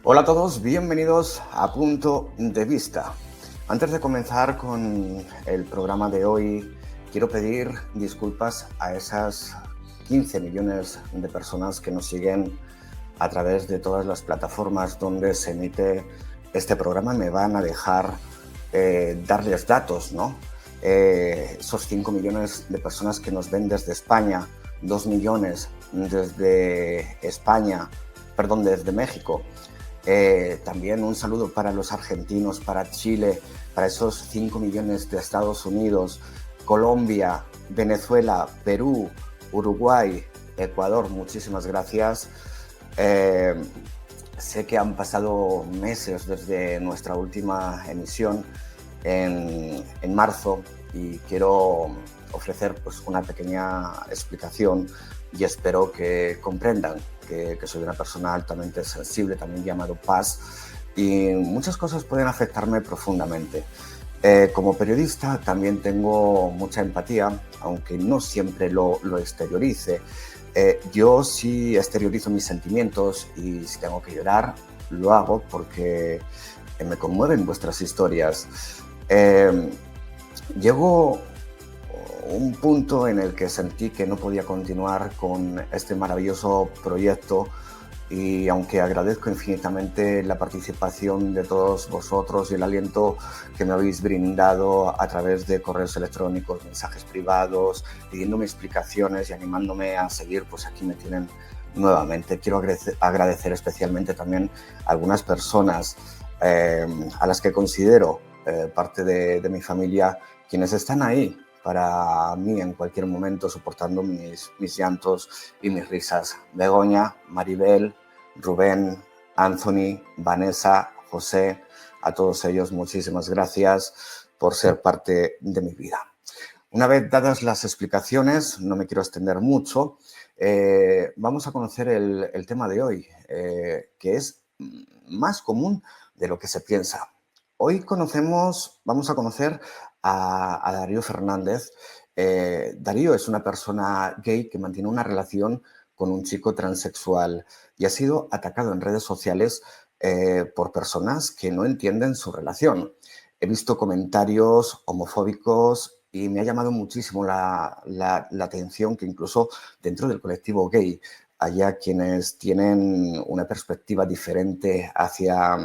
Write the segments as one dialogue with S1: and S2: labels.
S1: Hola a todos, bienvenidos a Punto de Vista. Antes de comenzar con el programa de hoy, quiero pedir disculpas a esas 15 millones de personas que nos siguen a través de todas las plataformas donde se emite este programa. Me van a dejar darles datos, ¿no? Esos 5 millones de personas que nos ven desde España, 2 millones desde desde México. También un saludo para los argentinos, para Chile, para esos 5 millones de Estados Unidos, Colombia, Venezuela, Perú, Uruguay, Ecuador. Muchísimas gracias. Sé que han pasado meses desde nuestra última emisión en marzo y quiero ofrecer pues, una pequeña explicación y espero que comprendan que soy una persona altamente sensible, también llamado Paz, y muchas cosas pueden afectarme profundamente. Como periodista también tengo mucha empatía, aunque no siempre lo exteriorice. Yo sí exteriorizo mis sentimientos y si tengo que llorar, lo hago porque me conmueven vuestras historias. Llegó un punto en el que sentí que no podía continuar con este maravilloso proyecto y aunque agradezco infinitamente la participación de todos vosotros y el aliento que me habéis brindado a través de correos electrónicos, mensajes privados, pidiéndome explicaciones y animándome a seguir, pues aquí me tienen nuevamente. Quiero agradecer especialmente también a algunas personas a las que considero parte de mi familia, quienes están ahí para mí en cualquier momento, soportando mis llantos y mis risas. Begoña, Maribel, Rubén, Anthony, Vanessa, José, a todos ellos muchísimas gracias por ser parte de mi vida. Una vez dadas las explicaciones, no me quiero extender mucho, vamos a conocer el tema de hoy, que es más común de lo que se piensa. Hoy vamos a conocer a Darío Fernández. Darío es una persona gay que mantiene una relación con un chico transexual y ha sido atacado en redes sociales por personas que no entienden su relación. He visto comentarios homofóbicos y me ha llamado muchísimo la atención que incluso dentro del colectivo gay haya quienes tienen una perspectiva diferente hacia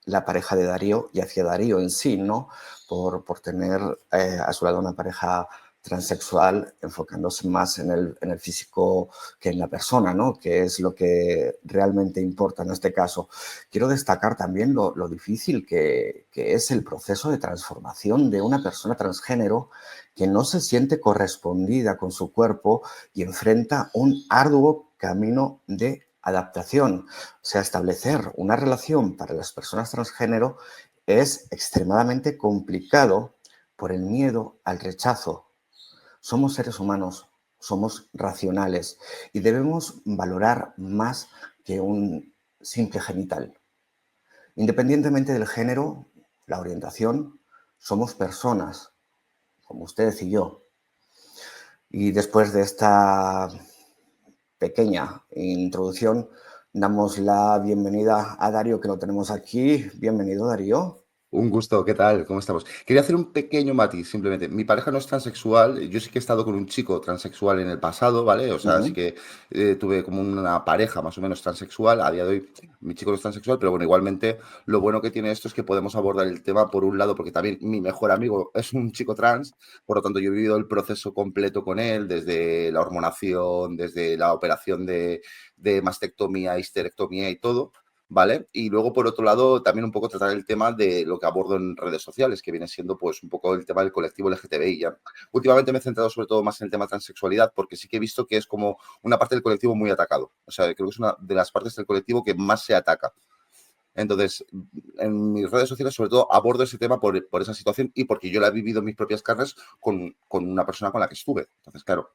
S1: la pareja de Darío y hacia Darío en sí, ¿no? Por tener a su lado una pareja transexual, enfocándose más en el físico que en la persona, ¿no? Que es lo que realmente importa en este caso. Quiero destacar también lo difícil que es el proceso de transformación de una persona transgénero que no se siente correspondida con su cuerpo y enfrenta un arduo camino de adaptación. O sea, establecer una relación para las personas transgénero es extremadamente complicado por el miedo al rechazo. Somos seres humanos, somos racionales y debemos valorar más que un simple genital. Independientemente del género, la orientación, somos personas, como ustedes y yo. Y después de esta pequeña introducción, damos la bienvenida a Darío, que lo tenemos aquí. Bienvenido, Darío.
S2: Un gusto, ¿qué tal? ¿Cómo estamos? Quería hacer un pequeño matiz, simplemente. Mi pareja no es transexual, yo sí que he estado con un chico transexual en el pasado, ¿vale? O sea, sí que tuve como una pareja más o menos transexual. A día de hoy mi chico no es transexual, pero bueno, igualmente lo bueno que tiene esto es que podemos abordar el tema por un lado, porque también mi mejor amigo es un chico trans, por lo tanto yo he vivido el proceso completo con él, desde la hormonación, desde la operación de mastectomía, histerectomía y todo. ¿Vale? Y luego, por otro lado, también un poco tratar el tema de lo que abordo en redes sociales, que viene siendo pues un poco el tema del colectivo LGTBI ya. Últimamente me he centrado sobre todo más en el tema transexualidad, porque sí que he visto que es como una parte del colectivo muy atacado. O sea, creo que es una de las partes del colectivo que más se ataca. Entonces, en mis redes sociales, sobre todo, abordo ese tema por esa situación y porque yo la he vivido en mis propias carnes con una persona con la que estuve. Entonces, claro,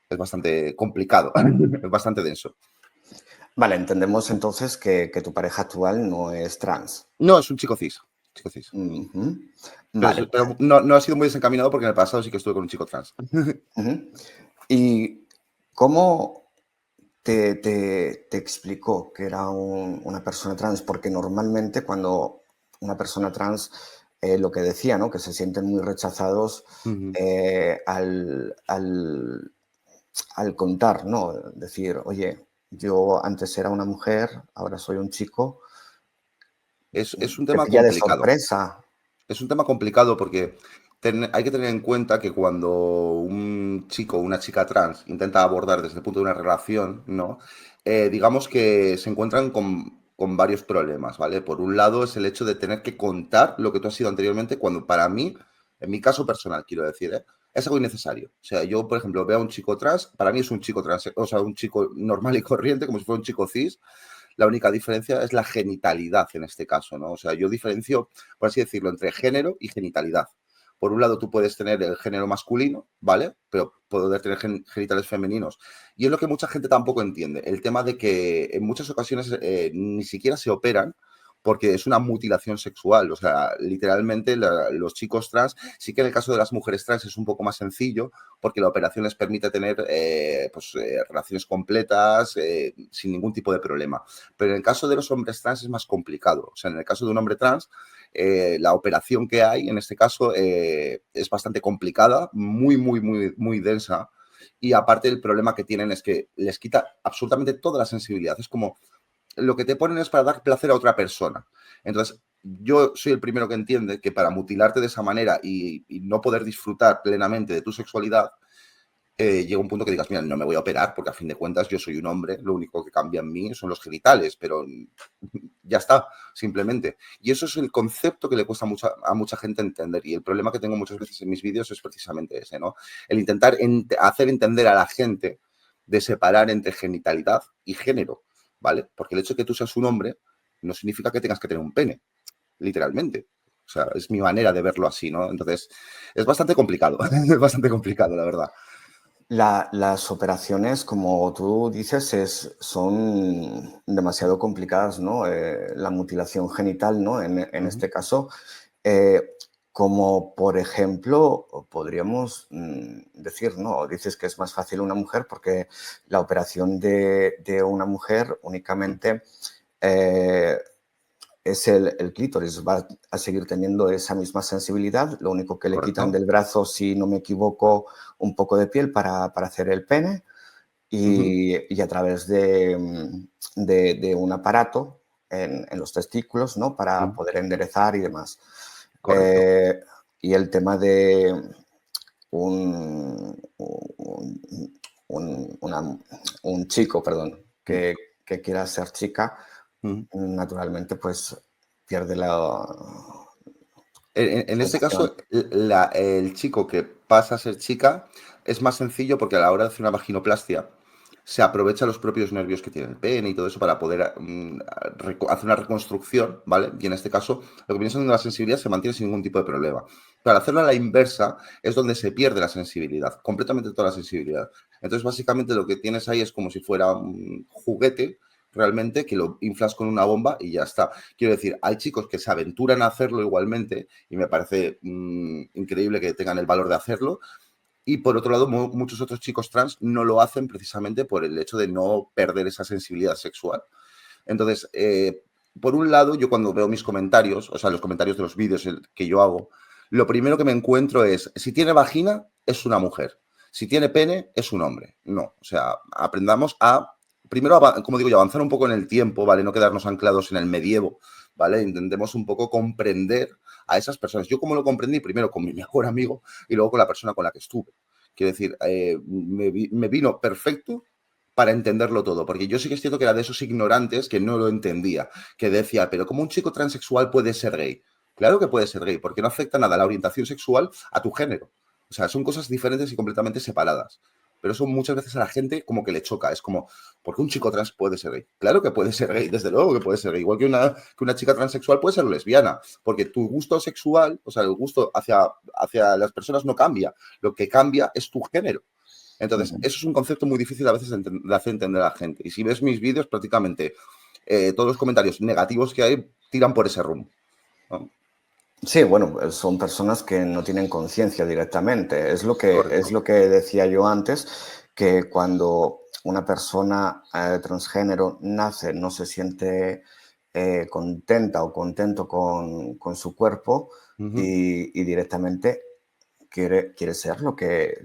S2: es bastante complicado, es bastante denso.
S1: Vale, entendemos entonces que tu pareja actual no es trans.
S2: No, es un chico cis. Chico cis.
S1: Vale.
S2: Pero no ha sido muy desencaminado porque en el pasado sí que estuve con un chico trans.
S1: ¿Y cómo te explicó que era una persona trans? Porque normalmente cuando una persona trans, lo que decía, ¿no? Que se sienten muy rechazados
S2: Ujú.
S1: al contar, ¿no? Decir, oye, yo antes era una mujer, ahora soy un chico.
S2: Es un
S1: Te
S2: tema
S1: pilla de
S2: complicado.
S1: sorpresa.
S2: Es un tema complicado porque hay que tener en cuenta que cuando un chico o una chica trans intenta abordar desde el punto de una relación, ¿no? Digamos que se encuentran con varios problemas, ¿vale? Por un lado es el hecho de tener que contar lo que tú has sido anteriormente, cuando para mí, en mi caso personal, quiero decir, es algo innecesario. O sea, yo, por ejemplo, veo a un chico trans, para mí es un chico trans, o sea, un chico normal y corriente, como si fuera un chico cis. La única diferencia es la genitalidad en este caso, ¿no? O sea, yo diferencio, por así decirlo, entre género y genitalidad. Por un lado, tú puedes tener el género masculino, ¿vale? Pero poder tener genitales femeninos. Y es lo que mucha gente tampoco entiende. El tema de que en muchas ocasiones ni siquiera se operan porque es una mutilación sexual. O sea, literalmente los chicos trans, sí que en el caso de las mujeres trans es un poco más sencillo porque la operación les permite tener relaciones completas sin ningún tipo de problema. Pero en el caso de los hombres trans es más complicado. O sea, en el caso de un hombre trans, la operación que hay en este caso es bastante complicada, muy densa. Y aparte el problema que tienen es que les quita absolutamente toda la sensibilidad. Es como lo que te ponen es para dar placer a otra persona. Entonces, yo soy el primero que entiende que para mutilarte de esa manera y no poder disfrutar plenamente de tu sexualidad, llega un punto que digas, mira, no me voy a operar porque a fin de cuentas yo soy un hombre, lo único que cambia en mí son los genitales, pero ya está, simplemente. Y eso es el concepto que le cuesta a mucha gente entender. Y el problema que tengo muchas veces en mis vídeos es precisamente ese, ¿no? El intentar hacer entender a la gente de separar entre genitalidad y género, ¿vale? Porque el hecho de que tú seas un hombre no significa que tengas que tener un pene, literalmente. O sea, es mi manera de verlo así, ¿no? Entonces, es bastante complicado, es bastante complicado, la verdad.
S1: Las operaciones, como tú dices, son demasiado complicadas, ¿no? La mutilación genital, ¿no? En
S2: Ujú.
S1: este caso, eh, como por ejemplo, podríamos decir, ¿no? Dices que es más fácil una mujer porque la operación de una mujer únicamente eh, es el clítoris, va a seguir teniendo esa misma sensibilidad, lo único que le quitan
S2: Correcto.
S1: del brazo, si no me equivoco, un poco de piel para hacer el pene
S2: Ujú.
S1: y a través de un aparato en los testículos, ¿no? Para
S2: Ujú.
S1: poder enderezar y demás.
S2: Correcto.
S1: Eh, y el tema de un, un, un chico, perdón,
S2: Mm.
S1: que quiera ser chica,
S2: Ujú.
S1: naturalmente, pues pierde la
S2: En este
S1: sensación.
S2: caso, el chico que pasa a ser chica es más sencillo porque a la hora de hacer una vaginoplastia se aprovecha los propios nervios que tiene el pene y todo eso para poder hacer una reconstrucción, ¿vale? Y en este caso, lo que viene siendo la sensibilidad se mantiene sin ningún tipo de problema. Para hacerlo a la inversa es donde se pierde la sensibilidad, completamente toda la sensibilidad. Entonces, básicamente lo que tienes ahí es como si fuera un juguete realmente que lo inflas con una bomba y ya está. Quiero decir, hay chicos que se aventuran a hacerlo igualmente y me parece increíble que tengan el valor de hacerlo. Y por otro lado, muchos otros chicos trans no lo hacen precisamente por el hecho de no perder esa sensibilidad sexual. Entonces, por un lado, yo cuando veo mis comentarios, o sea, los comentarios de los vídeos que yo hago, lo primero que me encuentro es, si tiene vagina, es una mujer. Si tiene pene, es un hombre. No, o sea, aprendamos a, primero, como digo yo, avanzar un poco en el tiempo, ¿vale? No quedarnos anclados en el medievo, ¿vale? Intentemos un poco comprender a esas personas. Yo como lo comprendí, primero con mi mejor amigo y luego con la persona con la que estuve. Quiero decir, me vino perfecto para entenderlo todo, porque yo sí que es cierto que era de esos ignorantes que no lo entendía, que decía, pero ¿cómo un chico transexual puede ser gay? Claro que puede ser gay, porque no afecta nada la orientación sexual a tu género. O sea, son cosas diferentes y completamente separadas. Pero eso muchas veces a la gente como que le choca. Es como, ¿por qué un chico trans puede ser gay? Claro que puede ser gay, desde luego que puede ser gay. Igual que una chica transexual puede ser lesbiana, porque tu gusto sexual, o sea, el gusto hacia las personas no cambia. Lo que cambia es tu género. Entonces,
S1: Ujú.
S2: eso es un concepto muy difícil a veces de hacer entender a la gente. Y si ves mis vídeos, prácticamente todos los comentarios negativos que hay tiran por ese rumbo, ¿no?
S1: Sí, bueno, son personas que no tienen conciencia directamente. Es
S2: Correcto.
S1: lo que decía yo antes, que cuando una persona transgénero nace, no se siente contenta o contento con su cuerpo
S2: Ujú.
S1: y directamente quiere ser lo que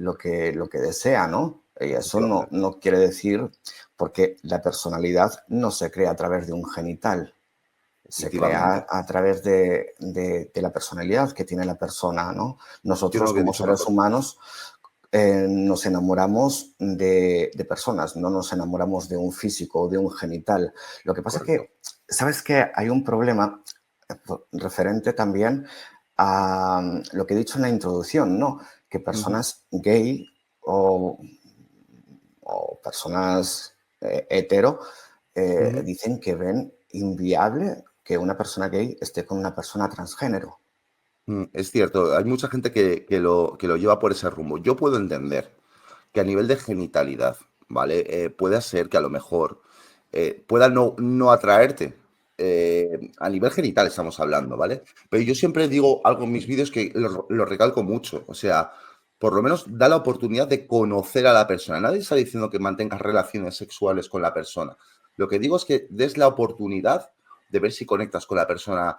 S1: desea, ¿no? Y eso no,
S2: Efectivamente.
S1: no quiere decir, porque la personalidad no se crea a través de un genital, se crea
S2: Efectivamente.
S1: a través de la personalidad que tiene la persona, ¿no?
S2: Yo no lo
S1: Nosotros
S2: había
S1: como
S2: dicho
S1: seres
S2: mejor.
S1: humanos nos enamoramos de personas, no nos enamoramos de un físico o de un genital. Lo que pasa es
S2: Correcto.
S1: que, ¿sabes qué? Hay un problema referente también a lo que he dicho en la introducción, ¿no? Que
S2: Ujú,
S1: personas gay o, o personas hetero
S2: ujú.
S1: dicen que ven inviable que una persona gay esté con una persona transgénero.
S2: Es cierto, hay mucha gente que lo lleva por ese rumbo. Yo puedo entender que a nivel de genitalidad, ¿vale? Pueda ser que a lo mejor pueda no atraerte. A nivel genital estamos hablando, ¿vale? Pero yo siempre digo algo en mis vídeos que lo recalco mucho. O sea, por lo menos da la oportunidad de conocer a la persona. Nadie está diciendo que mantengas relaciones sexuales con la persona. Lo que digo es que des la oportunidad de ver si conectas con la persona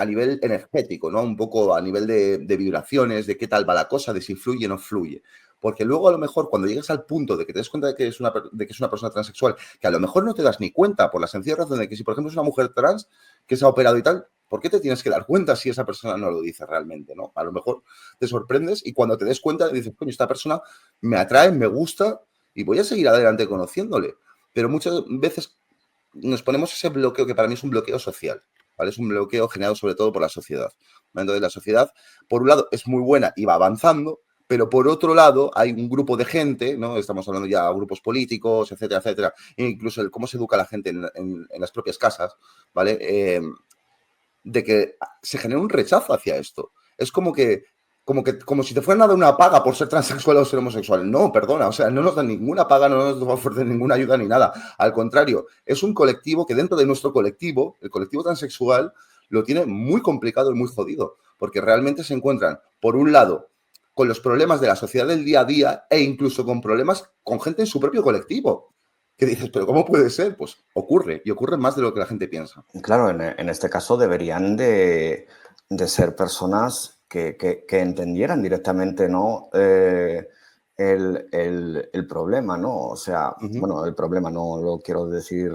S2: a nivel energético, ¿no? Un poco a nivel de vibraciones, de qué tal va la cosa, de si fluye o no fluye. Porque luego a lo mejor cuando llegas al punto de que te des cuenta de que es una persona transexual, que a lo mejor no te das ni cuenta por la sencilla razón de que si por ejemplo es una mujer trans que se ha operado y tal, ¿por qué te tienes que dar cuenta si esa persona no lo dice realmente, ¿no? A lo mejor te sorprendes y cuando te des cuenta dices, coño, esta persona me atrae, me gusta y voy a seguir adelante conociéndole. Pero muchas veces nos ponemos ese bloqueo que para mí es un bloqueo social, ¿vale? Es un bloqueo generado sobre todo por la sociedad. Entonces la sociedad, por un lado, es muy buena y va avanzando, pero por otro lado hay un grupo de gente, ¿no? Estamos hablando ya de grupos políticos, etcétera, etcétera, e incluso el cómo se educa a la gente en las propias casas, ¿vale? De que se genera un rechazo hacia esto. Es como si te fueran a dar una paga por ser transexual o ser homosexual. No, perdona, o sea, no nos dan ninguna paga, no nos ofrecen ninguna ayuda ni nada. Al contrario, es un colectivo que dentro de nuestro colectivo, el colectivo transexual, lo tiene muy complicado y muy jodido, porque realmente se encuentran, por un lado, con los problemas de la sociedad del día a día e incluso con problemas con gente en su propio colectivo. Que dices, pero ¿cómo puede ser? Pues ocurre, y ocurre más de lo que la gente piensa.
S1: Claro, en este caso deberían de ser personas que entendieran directamente, ¿no? El problema, ¿no? O sea,
S2: Uh -huh.
S1: bueno, el problema no lo quiero decir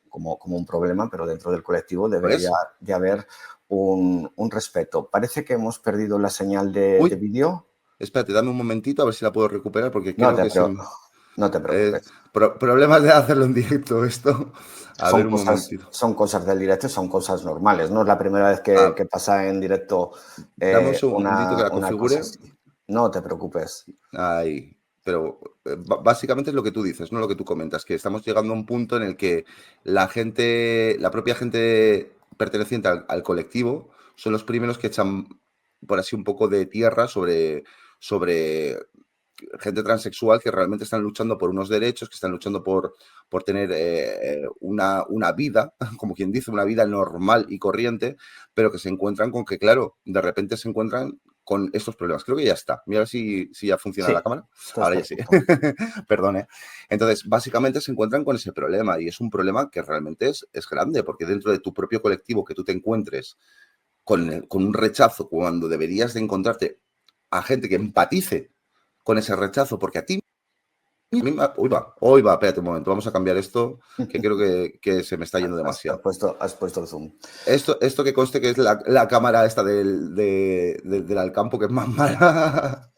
S1: como un problema, pero dentro del colectivo
S2: Por
S1: debería
S2: eso.
S1: de haber un respeto. Parece que hemos perdido la señal de
S2: Uy,
S1: vídeo.
S2: espérate, dame un momentito a ver si la puedo recuperar porque
S1: No
S2: creo
S1: te,
S2: que
S1: preo- no te preocupes.
S2: problemas de hacerlo en directo esto. A ver un momentito.
S1: Son cosas del directo, son cosas normales. No es la primera vez
S2: Ah,
S1: que pasa en directo
S2: dame un segundito que la
S1: una cosa
S2: configure.
S1: así. No te preocupes.
S2: Ahí. Pero básicamente es lo que tú dices, no lo que tú comentas, que estamos llegando a un punto en el que la gente, la propia gente perteneciente al colectivo, son los primeros que echan, por así un poco de tierra sobre gente transexual que realmente están luchando por unos derechos, que están luchando por tener una vida, como quien dice, una vida normal y corriente, pero que se encuentran con que, claro, de repente se encuentran con estos problemas. Creo que ya está. Mira si ya funciona la
S1: Sí,
S2: cámara.
S1: esto es
S2: Ahora ya sí.
S1: perfecto.
S2: Perdone. Entonces, básicamente se encuentran con ese problema y es un problema que realmente es grande, porque dentro de tu propio colectivo que tú te encuentres con un rechazo cuando deberías de encontrarte a gente que empatice con ese rechazo, porque uy va, espérate un momento, vamos a cambiar esto, que creo que se me está yendo demasiado.
S1: Has puesto el zoom.
S2: Esto que conste que es la cámara esta del Alcampo, que es más mala.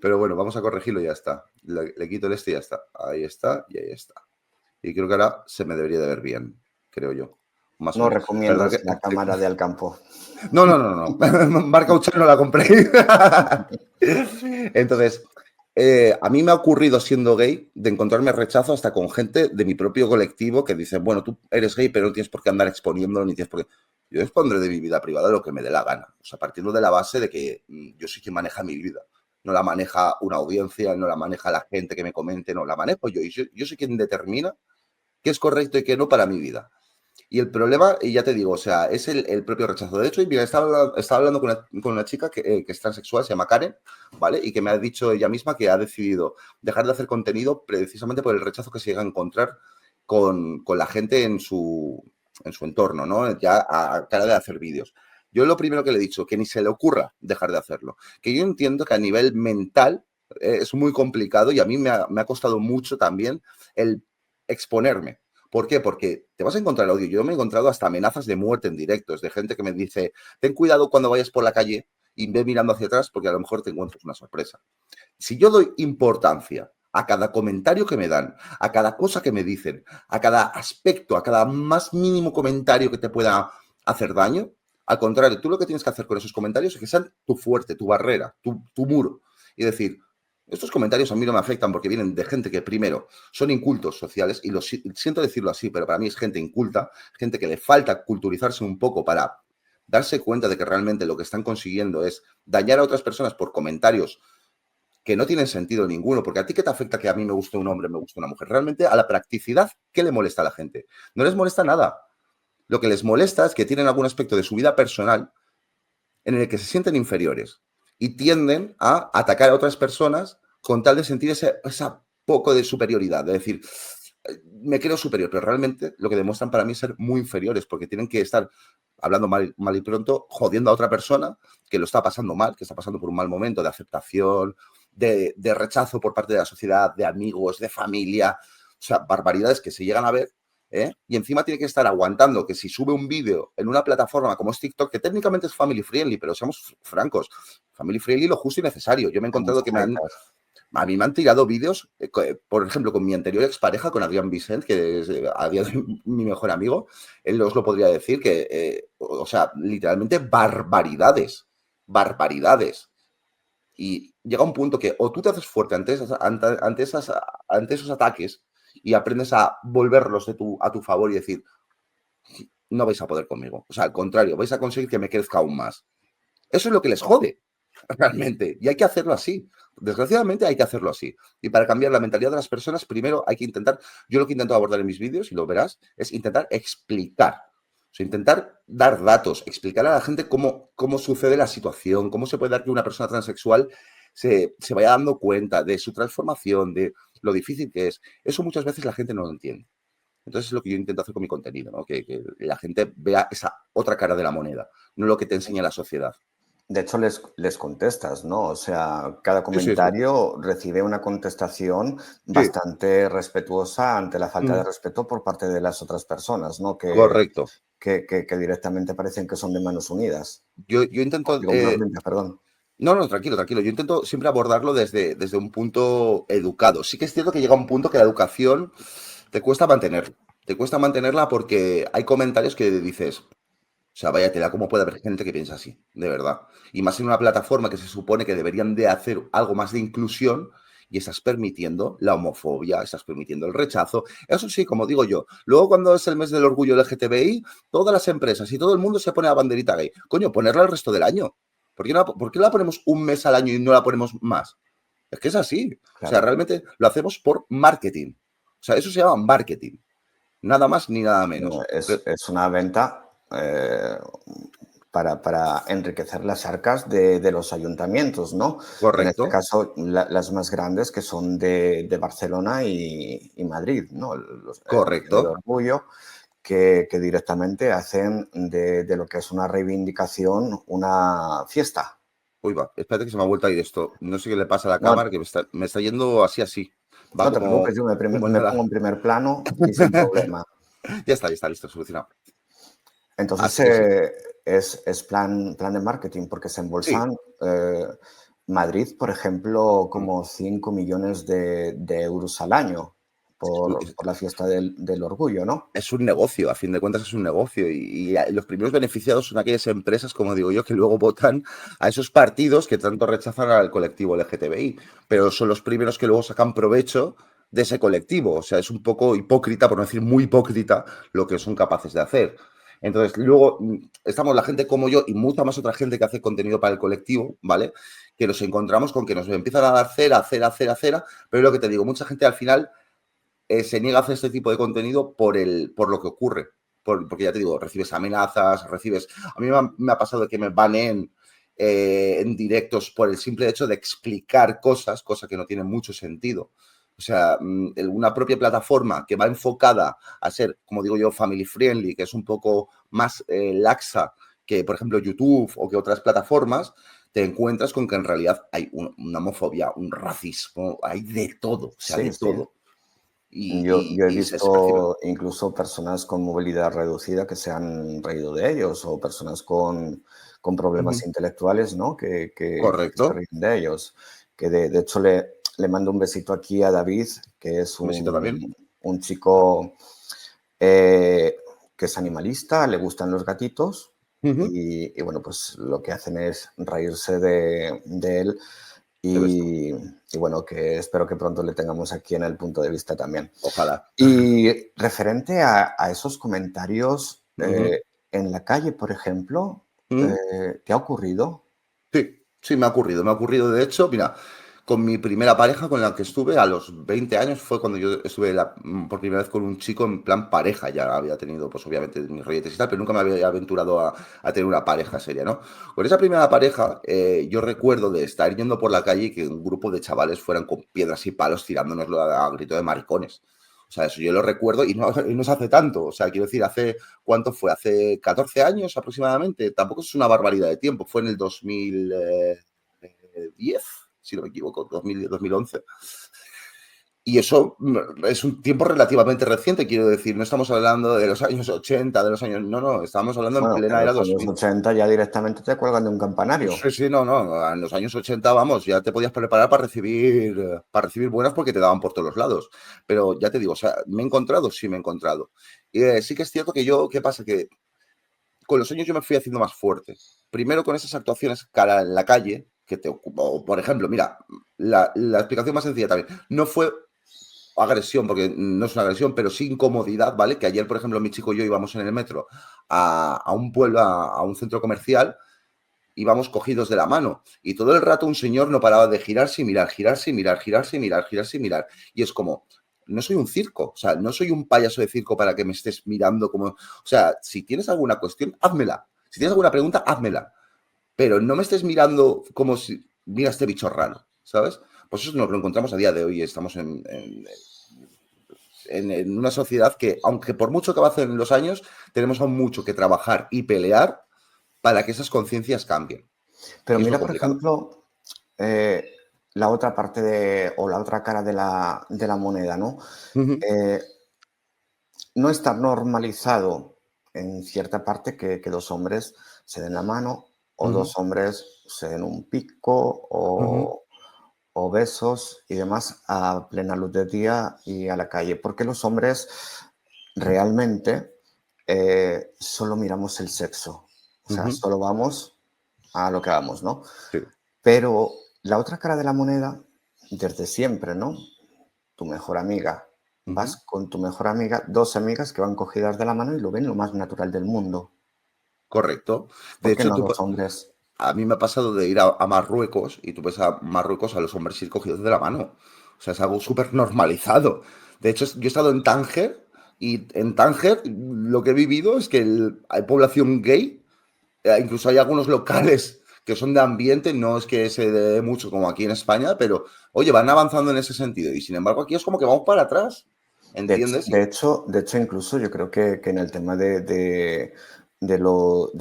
S2: Pero bueno, vamos a corregirlo y ya está. Le quito el este y ya está. Ahí está y ahí está. Y creo que ahora se me debería de ver bien, creo yo. Más o
S1: No
S2: menos. Perdón
S1: recomiendas la cámara de Alcampo.
S2: No. Marca Uchar no la compré. Entonces, a mí me ha ocurrido siendo gay de encontrarme rechazo hasta con gente de mi propio colectivo que dice, bueno, tú eres gay, pero no tienes por qué andar exponiéndolo, ni tienes por qué... Yo expondré de mi vida privada lo que me dé la gana. O sea, partiendo de la base de que yo soy quien maneja mi vida. No la maneja una audiencia, no la maneja la gente que me comente, no, la manejo yo. Y yo soy quien determina qué es correcto y qué no para mi vida. Y el problema, y ya te digo, o sea, es el propio rechazo. De hecho, mira, estaba hablando con una chica que es transexual, se llama Karen, ¿vale? Y que me ha dicho ella misma que ha decidido dejar de hacer contenido precisamente por el rechazo que se llega a encontrar con la gente en su entorno, ¿no? Ya a cara de hacer vídeos. Yo lo primero que le he dicho, que ni se le ocurra dejar de hacerlo. Que yo entiendo que a nivel mental es muy complicado y a mí me ha costado mucho también el exponerme. ¿Por qué? Porque te vas a encontrar odio. Yo me he encontrado hasta amenazas de muerte en directos, de gente que me dice, ten cuidado cuando vayas por la calle y ve mirando hacia atrás porque a lo mejor te encuentras una sorpresa. Si yo doy importancia a cada comentario que me dan, a cada cosa que me dicen, a cada aspecto, a cada más mínimo comentario que te pueda hacer daño, al contrario, tú lo que tienes que hacer con esos comentarios es que sean tu fuerte, tu barrera, tu muro. Y decir, estos comentarios a mí no me afectan porque vienen de gente que, primero, son incultos sociales, y siento decirlo así, pero para mí es gente inculta, gente que le falta culturizarse un poco para darse cuenta de que realmente lo que están consiguiendo es dañar a otras personas por comentarios que no tienen sentido ninguno, porque a ti qué te afecta que a mí me guste un hombre, me guste una mujer. Realmente a la practicidad, ¿qué le molesta a la gente? No les molesta nada. Lo que les molesta es que tienen algún aspecto de su vida personal en el que se sienten inferiores y tienden a atacar a otras personas con tal de sentir esa poco de superioridad, de decir, me creo superior, pero realmente lo que demuestran para mí es ser muy inferiores, porque tienen que estar hablando mal y pronto, jodiendo a otra persona que lo está pasando mal, que está pasando por un mal momento de aceptación, de rechazo por parte de la sociedad, de amigos, de familia, o sea, barbaridades que se llegan a ver. Y encima tiene que estar aguantando que si sube un vídeo en una plataforma como es TikTok, que técnicamente es family friendly, pero seamos francos, family friendly lo justo y necesario. Yo me he encontrado que a mí me han tirado vídeos, por ejemplo, con mi anterior expareja, con Adrián Vicent, que es a día de hoy mi mejor amigo, él os lo podría decir, que, o sea, literalmente barbaridades, barbaridades. Y llega un punto que o tú te haces fuerte ante esos ataques y aprendes a volverlos a tu favor y decir, no vais a poder conmigo. O sea, al contrario, vais a conseguir que me crezca aún más. Eso es lo que les jode, realmente. Y hay que hacerlo así. Desgraciadamente hay que hacerlo así. Y para cambiar la mentalidad de las personas, primero hay que intentar, yo lo que intento abordar en mis vídeos, y lo verás, es intentar explicar. O sea, intentar dar datos, explicar a la gente cómo sucede la situación, cómo se puede dar que una persona transexual se vaya dando cuenta de su transformación, de lo difícil que es. Eso muchas veces la gente no lo entiende. Entonces es lo que yo intento hacer con mi contenido, ¿no? Que la gente vea esa otra cara de la moneda, no lo que te enseña la sociedad.
S1: De hecho, les contestas, ¿no? O sea, cada
S2: Sí, sí, sí.
S1: comentario recibe una contestación
S2: Sí.
S1: bastante respetuosa ante la falta de
S2: Mm,
S1: respeto por parte de las otras personas, ¿no?
S2: correcto.
S1: Que directamente parecen que son de manos unidas.
S2: Yo intento...
S1: Digo, manos limpias, perdón.
S2: no, no, tranquilo, tranquilo. Yo intento siempre abordarlo desde un punto educado. Sí que es cierto que llega un punto que la educación te cuesta mantenerla. Te cuesta mantenerla porque hay comentarios que dices, o sea, vaya tela, ¿cómo puede haber gente que piensa así? De verdad. Y más en una plataforma que se supone que deberían de hacer algo más de inclusión y estás permitiendo la homofobia, estás permitiendo el rechazo. Eso sí, como digo yo. Luego cuando es el mes del orgullo LGTBI, todas las empresas y todo el mundo se pone la banderita gay. Coño, ponerla el resto del año. ¿Por qué la ponemos un mes al año y no la ponemos más? Es que es así. O sea,
S1: Claro.
S2: realmente lo hacemos por marketing. O sea, eso se llama marketing. Nada más ni nada
S1: No,
S2: menos.
S1: es una venta para enriquecer las arcas de los ayuntamientos, ¿no? En este
S2: Correcto,
S1: caso, las más grandes que son de Barcelona y Madrid, ¿no? El Día del
S2: correcto.
S1: Orgullo, que directamente hacen de lo que es una reivindicación una fiesta.
S2: Uy, va, espérate que se me ha vuelto a ir esto. No sé qué le pasa a la
S1: No,
S2: cámara, que me está yendo así, así. Va
S1: no te preocupes,
S2: como...
S1: yo me pongo
S2: Bueno,
S1: en primer plano y sin problema.
S2: ya está, listo, solucionado.
S1: Entonces,
S2: Así que sí.
S1: es plan de marketing, porque se
S2: Sí,
S1: embolsan Madrid, por ejemplo, como 5 millones de euros al año por la fiesta del orgullo, ¿no?
S2: es un negocio, a fin de cuentas es un negocio. Y los primeros beneficiados son aquellas empresas, como digo yo, que luego votan a esos partidos que tanto rechazan al colectivo LGTBI. Pero son los primeros que luego sacan provecho de ese colectivo. O sea, es un poco hipócrita, por no decir muy hipócrita, lo que son capaces de hacer. Entonces, luego estamos la gente como yo y mucha más otra gente que hace contenido para el colectivo, ¿vale? Que nos encontramos con que nos empiezan a dar cera, cera, cera, cera, pero es lo que te digo, mucha gente al final se niega a hacer este tipo de contenido por lo que ocurre. porque ya te digo, recibes amenazas, A mí me ha pasado que me baneen en directos por el simple hecho de explicar cosas que no tienen mucho sentido. O sea, una propia plataforma que va enfocada a ser, como digo yo, family friendly, que es un poco más laxa que, por ejemplo, YouTube o que otras plataformas, te encuentras con que en realidad hay una homofobia, un racismo, hay de todo, o sea, de
S1: Sí, sí.
S2: todo.
S1: Yo he
S2: Se percibe.
S1: visto incluso personas con movilidad reducida que se han reído de ellos o personas con problemas
S2: Ujú.
S1: intelectuales, ¿no? Que se
S2: Correcto.
S1: ríen de ellos. Que de hecho le mando un besito aquí a David, que es
S2: Un besito también.
S1: un chico eh, que es animalista, le gustan los gatitos
S2: Ujú.
S1: y bueno, pues lo que hacen es reírse de él
S2: ¿Ya ves tú?
S1: y bueno, que espero que pronto le tengamos aquí en el punto de vista también.
S2: Ojalá.
S1: Y referente a esos comentarios,
S2: Ujú.
S1: en la calle, por ejemplo,
S2: Ujú.
S1: ¿te ha ocurrido?
S2: Sí, sí, me ha ocurrido. Me ha ocurrido, de hecho, mira, con mi primera pareja con la que estuve a los 20 años fue cuando yo estuve por primera vez con un chico en plan pareja. Ya había tenido, pues obviamente, mis rolletes y tal, pero nunca me había aventurado a tener una pareja seria, ¿no? Con esa primera pareja, yo recuerdo de estar yendo por la calle y que un grupo de chavales fueran con piedras y palos tirándonoslo a grito de maricones. O sea, eso yo lo recuerdo y no se hace tanto. O sea, quiero decir, ¿cuánto fue? Hace 14 años aproximadamente. Tampoco es una barbaridad de tiempo. Fue en el 2010, si no me equivoco, 2011. Y eso es un tiempo relativamente reciente, quiero decir. No estamos hablando de los años 80, de los años... No, no, estamos hablando en
S1: Bueno, que en
S2: plena era
S1: los años
S2: 2000.
S1: 80 ya directamente te cuelgan de un campanario.
S2: Sí, sí, no, no. En los años 80, vamos, ya te podías preparar para recibir buenas porque te daban por todos los lados. Pero ya te digo, o sea, ¿me he encontrado? Sí, me he encontrado. Y sí que es cierto que ¿qué pasa? Que con los años yo me fui haciendo más fuerte. Primero con esas actuaciones cara en la calle, que te ocupa, o por ejemplo, mira, la explicación más sencilla también, no fue agresión, porque no es una agresión, pero sí incomodidad, ¿vale? Que ayer, por ejemplo, mi chico y yo íbamos en el metro a un pueblo, a un centro comercial, íbamos cogidos de la mano y todo el rato un señor no paraba de girarse y mirar, girarse y mirar, girarse y mirar, girarse y mirar. Y es como, no soy un circo, o sea, no soy un payaso de circo para que me estés mirando como, o sea, si tienes alguna cuestión, házmela. Si tienes alguna pregunta, házmela. Pero no me estés mirando como si, mira este bicho raro, ¿sabes? Pues eso nos lo encontramos a día de hoy. Estamos en una sociedad que, aunque por mucho que avancen los años, tenemos aún mucho que trabajar y pelear para que esas conciencias cambien.
S1: Pero
S2: Y es lo
S1: mira, por
S2: complicado.
S1: ejemplo, la otra parte o la otra cara de la moneda, ¿no?
S2: Ujú,
S1: Eh, no está normalizado en cierta parte que dos hombres se den la mano o
S2: ujú,
S1: dos hombres se den un pico
S2: ujú.
S1: o besos y demás a plena luz de día y a la calle, porque los hombres realmente solo miramos el sexo, o sea,
S2: Ujú.
S1: solo vamos a lo que vamos, ¿no?
S2: Sí,
S1: Pero la otra cara de la moneda, desde siempre, ¿no? Tu mejor amiga.
S2: ujú.
S1: Vas con tu mejor amiga, dos amigas que van cogidas de la mano y lo ven lo más natural del mundo.
S2: Correcto. De
S1: ¿Por qué
S2: hecho,
S1: no dos hombres?
S2: a mí me ha pasado de ir a Marruecos y tú ves a Marruecos a los hombres ir cogidos de la mano. O sea, es algo súper normalizado. De hecho, yo he estado en Tánger y en Tánger lo que he vivido es que hay población gay, incluso hay algunos locales que son de ambiente, no es que se dé mucho como aquí en España, pero oye, van avanzando en ese sentido. Y sin embargo, aquí es como que vamos para atrás, ¿entiendes?
S1: De hecho, incluso yo creo que en el tema de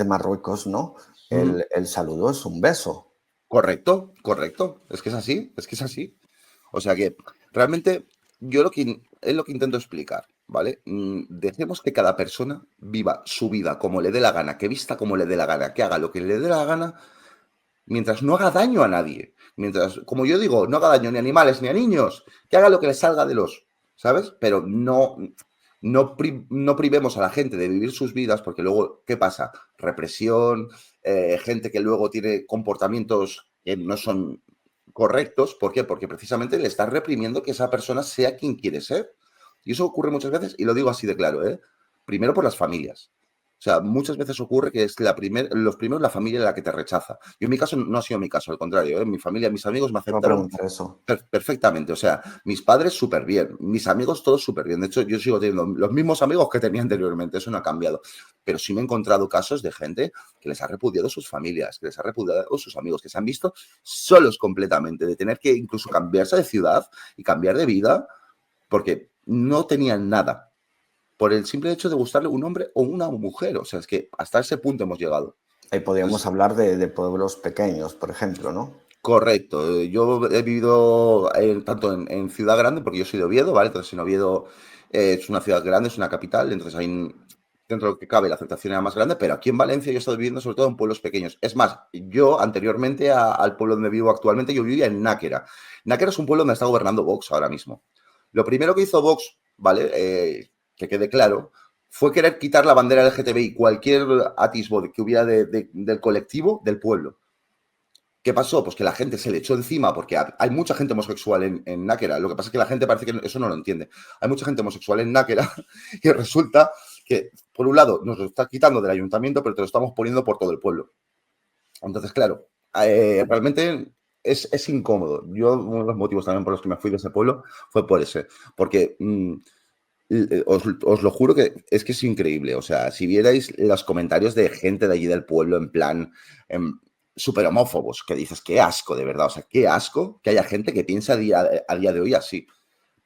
S1: Marruecos, ¿no?
S2: Ujú.
S1: El saludo es un beso.
S2: Correcto, correcto. Es que es así, es que es así. O sea que realmente yo es lo que intento explicar, ¿vale? Dejemos que cada persona viva su vida como le dé la gana, que vista como le dé la gana, que haga lo que le dé la gana, mientras no haga daño a nadie. Mientras, como yo digo, no haga daño ni a animales ni a niños, que haga lo que le salga de ¿sabes? Pero no privemos a la gente de vivir sus vidas, porque luego, ¿qué pasa? Represión, gente que luego tiene comportamientos que no son correctos. ¿Por qué? Porque precisamente le estás reprimiendo que esa persona sea quien quiere ser. Y eso ocurre muchas veces, y lo digo así de claro, ¿eh? Primero por las familias. O sea, muchas veces ocurre que es los primeros la familia la que te rechaza. Yo en mi caso no ha sido mi caso, al contrario, ¿eh? Mi familia, mis amigos me
S1: Te voy a
S2: aceptaron
S1: preguntar eso.
S2: perfectamente. O sea, mis padres súper bien, mis amigos todos súper bien. De hecho, yo sigo teniendo los mismos amigos que tenía anteriormente, eso no ha cambiado. Pero sí me he encontrado casos de gente que les ha repudiado sus familias, que les ha repudiado sus amigos, que se han visto solos completamente, de tener que incluso cambiarse de ciudad y cambiar de vida porque no tenían nada por el simple hecho de gustarle un hombre o una mujer. O sea, es que hasta ese punto hemos llegado.
S1: Ahí podríamos
S2: Entonces,
S1: hablar de pueblos pequeños, por ejemplo, ¿no?
S2: correcto. Yo he vivido tanto en Ciudad Grande, porque yo soy de Oviedo, ¿vale? Entonces, en Oviedo es una ciudad grande, es una capital, entonces hay, dentro de lo que cabe, la aceptación era más grande, pero aquí en Valencia yo he estado viviendo sobre todo en pueblos pequeños. Es más, yo anteriormente al pueblo donde vivo actualmente, yo vivía en Náquera. Náquera es un pueblo donde está gobernando Vox ahora mismo. Lo primero que hizo Vox, ¿vale? Que quede claro, fue querer quitar la bandera LGTBI, cualquier atisbo que hubiera del colectivo del pueblo. ¿Qué pasó? Pues que la gente se le echó encima porque hay mucha gente homosexual en Náquera. Lo que pasa es que la gente parece que eso no lo entiende. Hay mucha gente homosexual en Náquera y resulta que, por un lado, nos lo está quitando del ayuntamiento, pero te lo estamos poniendo por todo el pueblo. Entonces, claro, realmente es incómodo. Yo, uno de los motivos también por los que me fui de ese pueblo fue por ese. Porque os lo juro que es increíble. O sea, si vierais los comentarios de gente de allí del pueblo en plan súper homófobos, que dices, qué asco, de verdad. O sea, qué asco que haya gente que piensa a día de hoy así.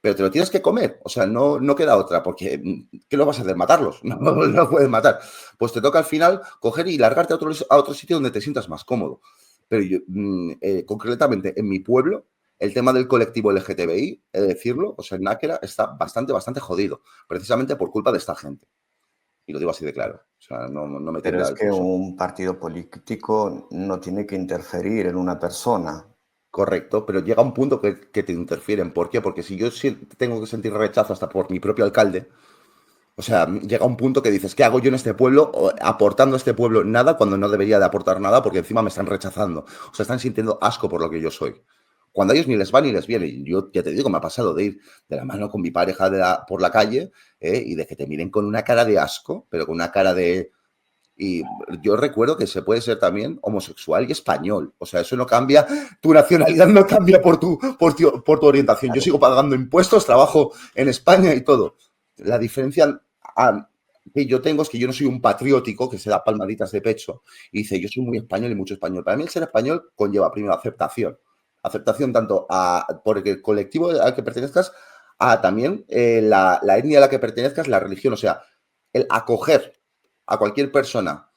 S2: Pero te lo tienes que comer. O sea, no queda otra, porque ¿qué lo vas a hacer? ¿Matarlos? No, no los puedes matar. Pues te toca al final coger y largarte a otro sitio donde te sientas más cómodo. Pero yo, concretamente, en mi pueblo, el tema del colectivo LGTBI, he de decirlo, o sea, en Náquera está bastante jodido, precisamente por culpa de esta gente. Y lo digo así de claro. O sea, no me
S1: Pero
S2: tiembla
S1: es
S2: el
S1: que
S2: pulso.
S1: un partido político no tiene que interferir en una persona.
S2: Correcto, pero llega un punto que te interfieren. ¿Por qué? Porque si yo tengo que sentir rechazo hasta por mi propio alcalde, o sea, llega un punto que dices, ¿qué hago yo en este pueblo aportando a este pueblo nada cuando no debería de aportar nada porque encima me están rechazando? O sea, están sintiendo asco por lo que yo soy. Cuando a ellos ni les va ni les viene. Y yo ya te digo, me ha pasado de ir de la mano con mi pareja por la calle y de que te miren con una cara de asco, pero con una cara de... Y yo recuerdo que se puede ser también homosexual y español. O sea, eso no cambia, tu nacionalidad no cambia por tu orientación. Yo
S1: Claro.
S2: sigo pagando impuestos, trabajo en España y todo. La diferencia que yo tengo es que yo no soy un patriótico que se da palmaditas de pecho y dice, yo soy muy español y mucho español. Para mí el ser español conlleva primero aceptación. Aceptación tanto por el colectivo al que pertenezcas, a también la etnia a la que pertenezcas, la religión. O sea, el acoger a cualquier persona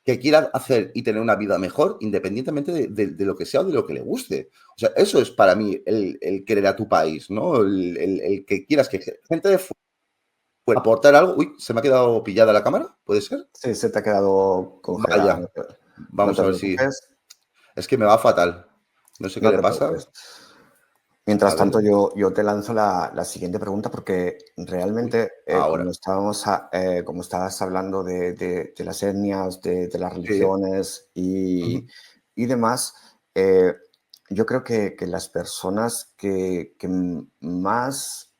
S2: que quiera hacer y tener una vida mejor, independientemente de lo que sea o de lo que le guste. O sea, eso es para mí el querer a tu país, ¿no? El que quieras que gente de fuera aportar algo. Uy, se me ha quedado pillada la cámara, ¿puede ser?
S1: Sí, se te ha quedado congelada.
S2: Vaya,
S1: No
S2: vamos
S1: te
S2: a ver si...
S1: preocupes,
S2: Es que me va fatal. No sé qué
S1: no
S2: le
S1: te
S2: pasa.
S1: preocupes.
S2: A
S1: Mientras
S2: ver,
S1: tanto, yo te lanzo la siguiente pregunta porque
S2: uy,
S1: realmente,
S2: ahora.
S1: como estabas hablando de las etnias, de las
S2: Sí.
S1: religiones
S2: Ujú.
S1: y demás, yo creo que las personas que más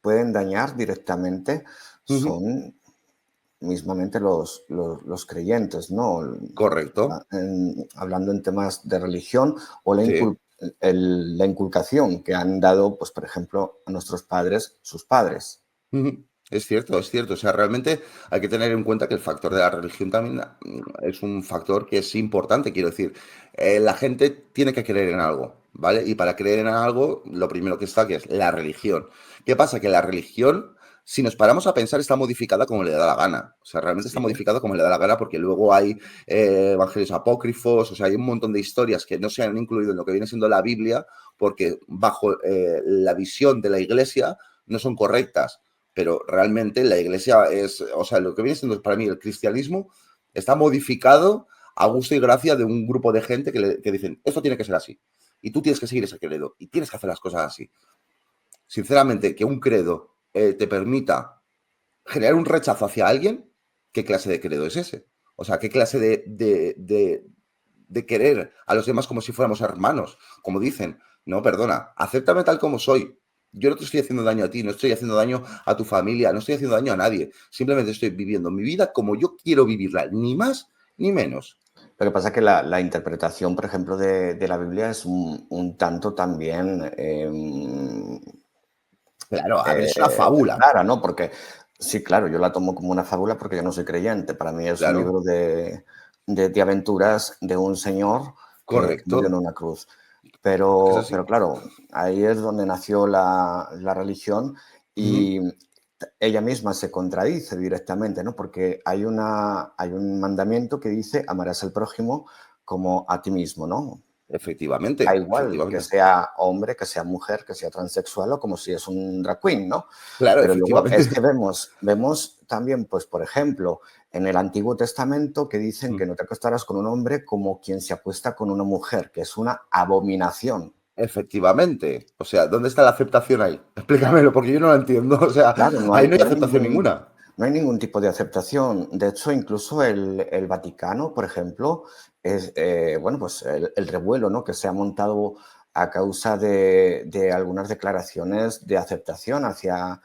S1: pueden dañar directamente
S2: Ujú.
S1: son mismamente los creyentes, ¿no?
S2: Correcto.
S1: Hablando en temas de religión o
S2: Sí.
S1: la inculcación que han dado, pues, por ejemplo, a nuestros padres, sus padres.
S2: Ujú. Es cierto, es cierto. O sea, realmente hay que tener en cuenta que el factor de la religión también es un factor que es importante. Quiero decir, la gente tiene que creer en algo, ¿vale? Y para creer en algo, lo primero que está, que es la religión. ¿Qué pasa? Que la religión, si nos paramos a pensar, está modificada como le da la gana. O sea, realmente está
S1: Sí,
S2: modificada como le da la gana porque luego hay evangelios apócrifos, o sea, hay un montón de historias que no se han incluido en lo que viene siendo la Biblia porque bajo la visión de la iglesia no son correctas, pero realmente la iglesia es, o sea, lo que viene siendo para mí el cristianismo está modificado a gusto y gracia de un grupo de gente que dicen, esto tiene que ser así, y tú tienes que seguir ese credo, y tienes que hacer las cosas así. Sinceramente, que un credo te permita generar un rechazo hacia alguien, ¿qué clase de credo es ese? O sea, ¿qué clase de querer a los demás como si fuéramos hermanos? Como dicen, no, perdona, acéptame tal como soy, Yo no te estoy haciendo daño a ti, no estoy haciendo daño a tu familia, no estoy haciendo daño a nadie. Simplemente estoy viviendo mi vida como yo quiero vivirla, ni más ni menos.
S1: Lo que pasa es que la interpretación, por ejemplo, de la Biblia es un tanto también
S2: Claro, a ver, es una fábula.
S1: rara, ¿no? Porque sí, claro, yo la tomo como una fábula porque yo no soy creyente. Para mí es un
S2: Claro,
S1: libro de aventuras de un señor que murió en
S2: correcto.
S1: una cruz.
S2: Es
S1: Pero
S2: así.
S1: claro, ahí es donde nació la religión
S2: Ujú.
S1: y ella misma se contradice directamente, ¿no? Porque hay un mandamiento que dice amarás al prójimo como a ti mismo, ¿no? Da
S2: Efectivamente,
S1: igual que
S2: efectivamente.
S1: sea hombre, que sea mujer, que sea transexual o como si es un drag queen, ¿no?
S2: Claro,
S1: Pero luego es
S2: efectivamente.
S1: que vemos también, pues, por ejemplo, en el Antiguo Testamento que dicen que no te acostarás con un hombre como quien se acuesta con una mujer, que es una abominación.
S2: Efectivamente. O sea, ¿dónde está la aceptación ahí? Explícamelo, porque yo no la entiendo. O sea,
S1: Claro,
S2: ahí no hay aceptación ninguna.
S1: no hay ningún tipo de aceptación. De hecho, incluso el Vaticano, por ejemplo, es, bueno, pues el revuelo, ¿no? Que se ha montado a causa de algunas declaraciones de aceptación hacia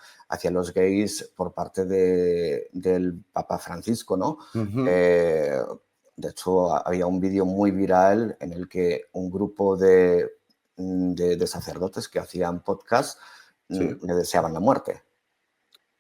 S1: los gays por parte del Papa Francisco, ¿no?
S2: Ujú.
S1: Eh, de hecho, había un vídeo muy viral en el que un grupo de sacerdotes que hacían podcast
S2: Sí.
S1: le deseaban la muerte.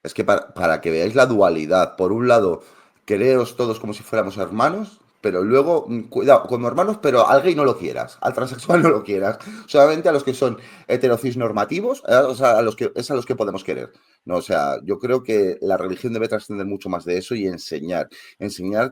S2: Es que para que veáis la dualidad, por un lado, quereros todos como si fuéramos hermanos, pero luego, cuidado, como hermanos, pero al gay no lo quieras, al transexual no lo quieras, solamente a los que son heterocis normativos, o sea, es a los que podemos querer. No, o sea, yo creo que la religión debe trascender mucho más de eso y enseñar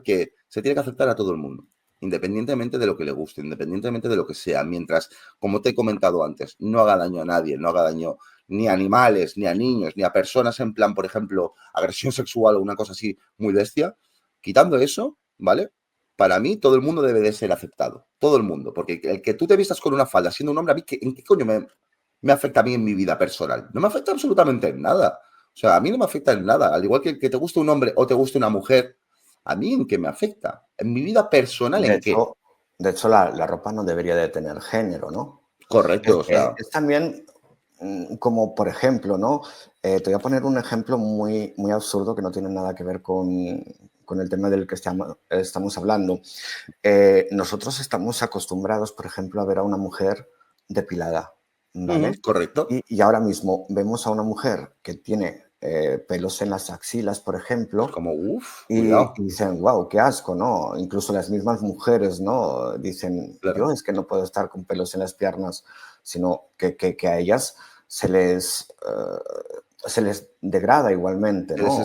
S2: que se tiene que aceptar a todo el mundo, independientemente de lo que le guste, independientemente de lo que sea, mientras, como te he comentado antes, no haga daño a nadie, no haga daño ni a animales, ni a niños, ni a personas en plan, por ejemplo, agresión sexual o una cosa así muy bestia, quitando eso, ¿vale? Para mí todo el mundo debe de ser aceptado, todo el mundo, porque el que tú te vistas con una falda siendo un hombre, a mí, ¿en qué coño me afecta a mí en mi vida personal? No me afecta absolutamente en nada. O sea, a mí no me afecta en nada. Al igual que te guste un hombre o te guste una mujer, ¿a mí en qué me afecta? ¿En mi vida personal
S1: De
S2: en qué?
S1: hecho, la ropa no debería de tener género, ¿no?
S2: Correcto, o sea,
S1: Es también como, por ejemplo, ¿no? Te voy a poner un ejemplo muy absurdo que no tiene nada que ver con el tema del que estamos hablando. Nosotros estamos acostumbrados, por ejemplo, a ver a una mujer depilada, ¿vale?
S2: correcto.
S1: Y ahora mismo vemos a una mujer que tiene pelos en las axilas, por
S2: Es
S1: ejemplo,
S2: como, uff,
S1: y
S2: cuidado.
S1: dicen, wow, qué asco, ¿no? Incluso las mismas mujeres, ¿no? Dicen, yo
S2: Claro.
S1: es que no puedo estar con pelos en las piernas, sino que a ellas se les degrada igualmente, ¿no?
S2: Se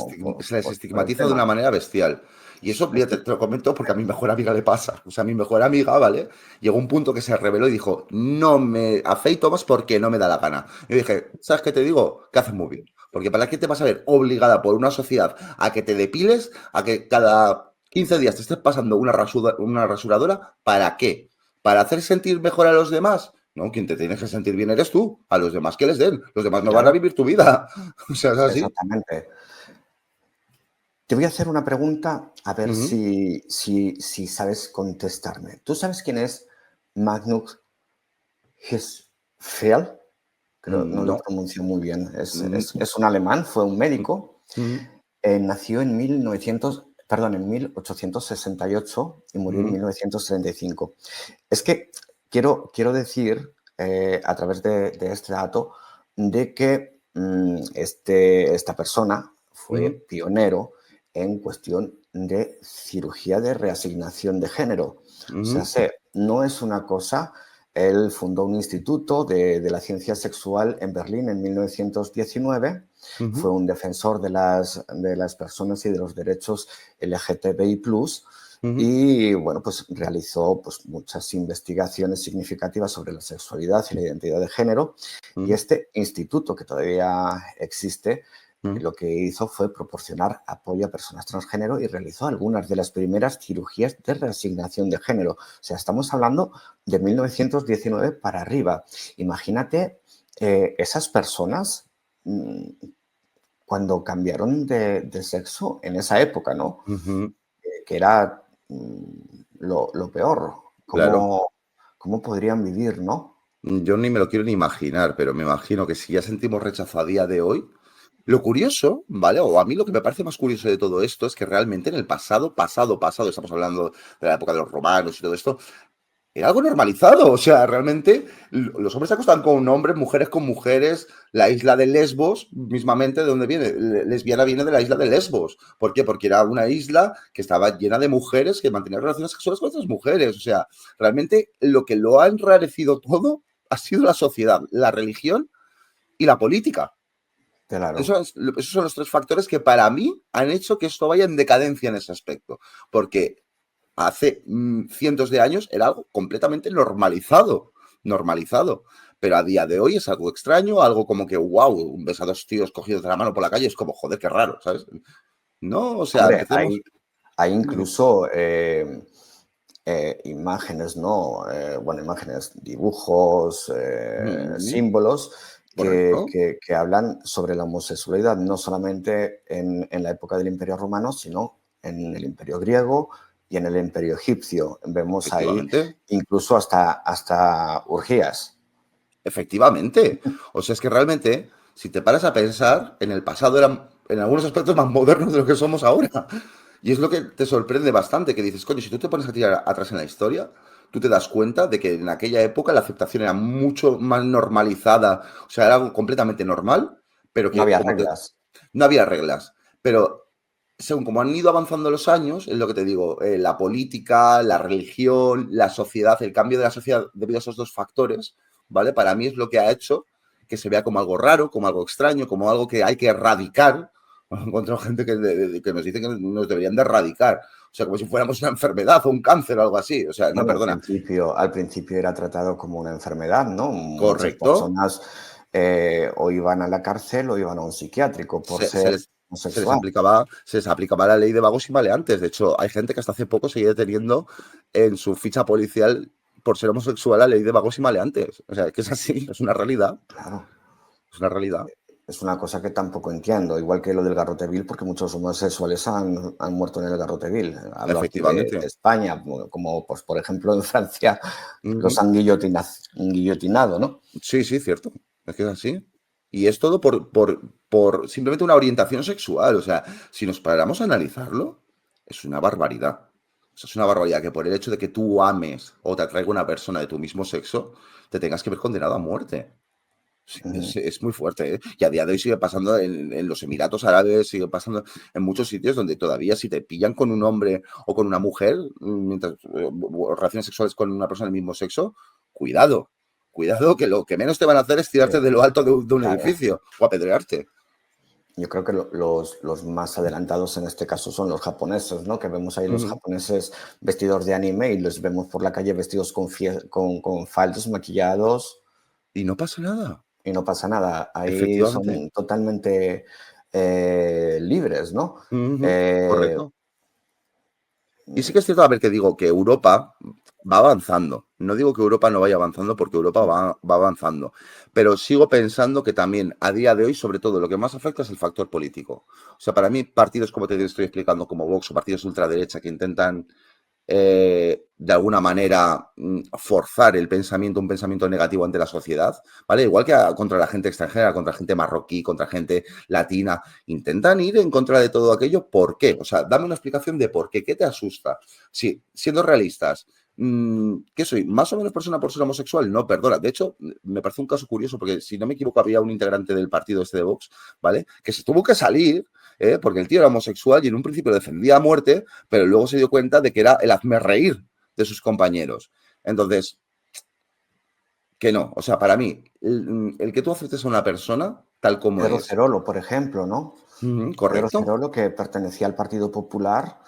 S2: les
S1: Por el
S2: estigmatiza de
S1: tema.
S2: una manera bestial. Y eso, mira,
S1: Efecti-
S2: te lo comento porque a mi mejor amiga le pasa. O sea, a mi mejor amiga, ¿vale? Llegó un punto que se reveló y dijo, no me afeito más porque no me da la gana. Y dije, ¿sabes qué te digo? Que haces muy bien. Porque ¿para qué te vas a ver obligada por una sociedad a que te depiles, a que cada 15 días te estés pasando una rasuradora? ¿Para qué? ¿Para hacer sentir mejor a los demás? No, quien te tienes que sentir bien eres tú. A los demás que les den. Los demás no van a
S1: Claro,
S2: vivir tu vida. O sea, es así.
S1: exactamente. Te voy a hacer una pregunta a ver
S2: Ujú.
S1: si sabes contestarme. ¿Tú sabes quién es Magnus Hirschfeld? Creo, no lo
S2: No.
S1: pronuncio muy bien.
S2: Mm,
S1: Es un alemán, fue un
S2: mm,
S1: médico.
S2: mm,
S1: Nació en 1868 y murió en
S2: mm,
S1: 1935. Es que quiero decir, a través de este dato, de que esta persona fue
S2: mm,
S1: pionero en cuestión de cirugía de reasignación de género. O sea,
S2: mm,
S1: no es una cosa. Él fundó un instituto de la ciencia sexual en Berlín en 1919. Fue
S2: ujú,
S1: un defensor de las personas y de los derechos LGTBI+,
S2: ujú,
S1: y bueno, pues realizó pues, muchas investigaciones significativas sobre la sexualidad y la identidad de género. Y
S2: ujú,
S1: este instituto, que todavía existe,
S2: ujú.
S1: lo que hizo fue proporcionar apoyo a personas transgénero y realizó algunas de las primeras cirugías de reasignación de género. O sea, estamos hablando de 1919 para arriba. Imagínate esas personas cuando cambiaron de sexo en esa época, ¿no?
S2: Ujú.
S1: Que era lo peor.
S2: Claro.
S1: ¿Cómo podrían vivir, no?
S2: Yo ni me lo quiero ni imaginar, pero me imagino que si ya sentimos rechazo a día de hoy, lo curioso, ¿vale? O a mí lo que me parece más curioso de todo esto es que realmente en el pasado, estamos hablando de la época de los romanos y todo esto, era algo normalizado. O sea, realmente los hombres se acostaban con hombres, mujeres con mujeres. La isla de Lesbos, mismamente, ¿de dónde viene? Lesbiana viene de la isla de Lesbos. ¿Por qué? Porque era una isla que estaba llena de mujeres que mantenían relaciones sexuales con otras mujeres. O sea, realmente lo que lo ha enrarecido todo ha sido la sociedad, la religión y la política.
S1: Claro.
S2: Esos son los tres factores que para mí han hecho que esto vaya en decadencia en ese aspecto. Porque hace cientos de años era algo completamente normalizado, normalizado. Pero a día de hoy es algo extraño, algo como que, wow, ves a dos tíos cogidos de la mano por la calle, es como, joder, qué raro, ¿sabes? No, o sea,
S1: Hombre,
S2: empecemos.
S1: hay
S2: Dime.
S1: incluso imágenes, ¿no? Bueno, imágenes, dibujos, símbolos
S2: Correcto.
S1: que hablan sobre la homosexualidad, no solamente en la época del Imperio Romano, sino en el Imperio Griego y en el Imperio Egipcio. Vemos ahí
S2: Efectivamente.
S1: incluso hasta orgías.
S2: Efectivamente. O sea, es que realmente, si te paras a pensar, en el pasado eran en algunos aspectos más modernos de lo que somos ahora. Y es lo que te sorprende bastante, que dices, coño, si tú te pones a tirar atrás en la historia, tú te das cuenta de que en aquella época la aceptación era mucho más normalizada, o sea, era algo completamente normal, pero
S1: No
S2: que
S1: había
S2: como te,
S1: reglas.
S2: no había reglas. Pero según como han ido avanzando los años, es lo que te digo, la política, la religión, la sociedad, el cambio de la sociedad debido a esos dos factores, ¿vale? Para mí es lo que ha hecho que se vea como algo raro, como algo extraño, como algo que hay que erradicar. Encuentro gente que nos dice que nos deberían de erradicar. O sea, como si fuéramos una enfermedad o un cáncer o algo así. O sea, no,
S1: Bueno,
S2: perdona.
S1: al principio era tratado como una enfermedad, ¿no? Muchas
S2: Correcto.
S1: personas o iban a la cárcel o iban a un psiquiátrico por
S2: se, se
S1: ser
S2: les,
S1: homosexual.
S2: se les aplicaba la ley de vagos y maleantes. De hecho, hay gente que hasta hace poco seguía teniendo en su ficha policial por ser homosexual la ley de vagos y maleantes. O sea, que es así, es una realidad.
S1: Claro,
S2: Es una realidad.
S1: es una cosa que tampoco entiendo, igual que lo del garrote vil, porque muchos homosexuales han muerto en el garrote vil. Hablo aquí de
S2: Efectivamente.
S1: España, como pues, por ejemplo en Francia los
S2: Ujú.
S1: han guillotinado, ¿no?
S2: Sí, sí, cierto. Es que es así. Y es todo por simplemente una orientación sexual. O sea, si nos paramos a analizarlo, es una barbaridad. O sea, es una barbaridad que por el hecho de que tú ames o te atraiga una persona de tu mismo sexo, te tengas que ver condenado a muerte. Sí,
S1: Ujú.
S2: es muy fuerte, ¿eh? Y a día de hoy sigue pasando en los Emiratos Árabes, sigue pasando en muchos sitios donde todavía si te pillan con un hombre o con una mujer, mientras relaciones sexuales con una persona del mismo sexo, cuidado, cuidado, que lo que menos te van a hacer es tirarte de lo alto de un
S1: Claro.
S2: edificio o apedrearte.
S1: Yo creo que los más adelantados en este caso son los japoneses, ¿no? Que vemos ahí los
S2: Ujú.
S1: japoneses vestidos de anime y los vemos por la calle vestidos con faldos maquillados
S2: Y no pasa nada,
S1: y no pasa nada. Ahí
S2: efectivamente.
S1: son totalmente libres, ¿no?
S2: Ujú.
S1: Eh,
S2: Correcto. Y sí que es cierto, a ver, que digo que Europa va avanzando. No digo que Europa no vaya avanzando porque Europa va avanzando. Pero sigo pensando que también a día de hoy, sobre todo, lo que más afecta es el factor político. O sea, para mí, partidos como te estoy explicando, como Vox o partidos de ultraderecha que intentan de alguna manera forzar el pensamiento, un pensamiento negativo ante la sociedad, ¿vale? Igual que contra la gente extranjera, contra gente marroquí, contra gente latina, intentan ir en contra de todo aquello. ¿Por qué? O sea, dame una explicación de por qué. ¿Qué te asusta? Sí, siendo realistas, ¿qué soy? ¿Más o menos persona por ser homosexual? No, perdona. De hecho, me parece un caso curioso porque, si no me equivoco, había un integrante del partido este de Vox, ¿vale? Que se tuvo que salir, porque el tío era homosexual y en un principio lo defendía a muerte, pero luego se dio cuenta de que era el hazme reír de sus compañeros. Entonces, que no. O sea, para mí, el que tú aceptes a una persona tal como
S1: Pedro
S2: es.
S1: Cerolo, por ejemplo, ¿no? Pedro
S2: Correcto.
S1: Cerolo, que pertenecía al Partido Popular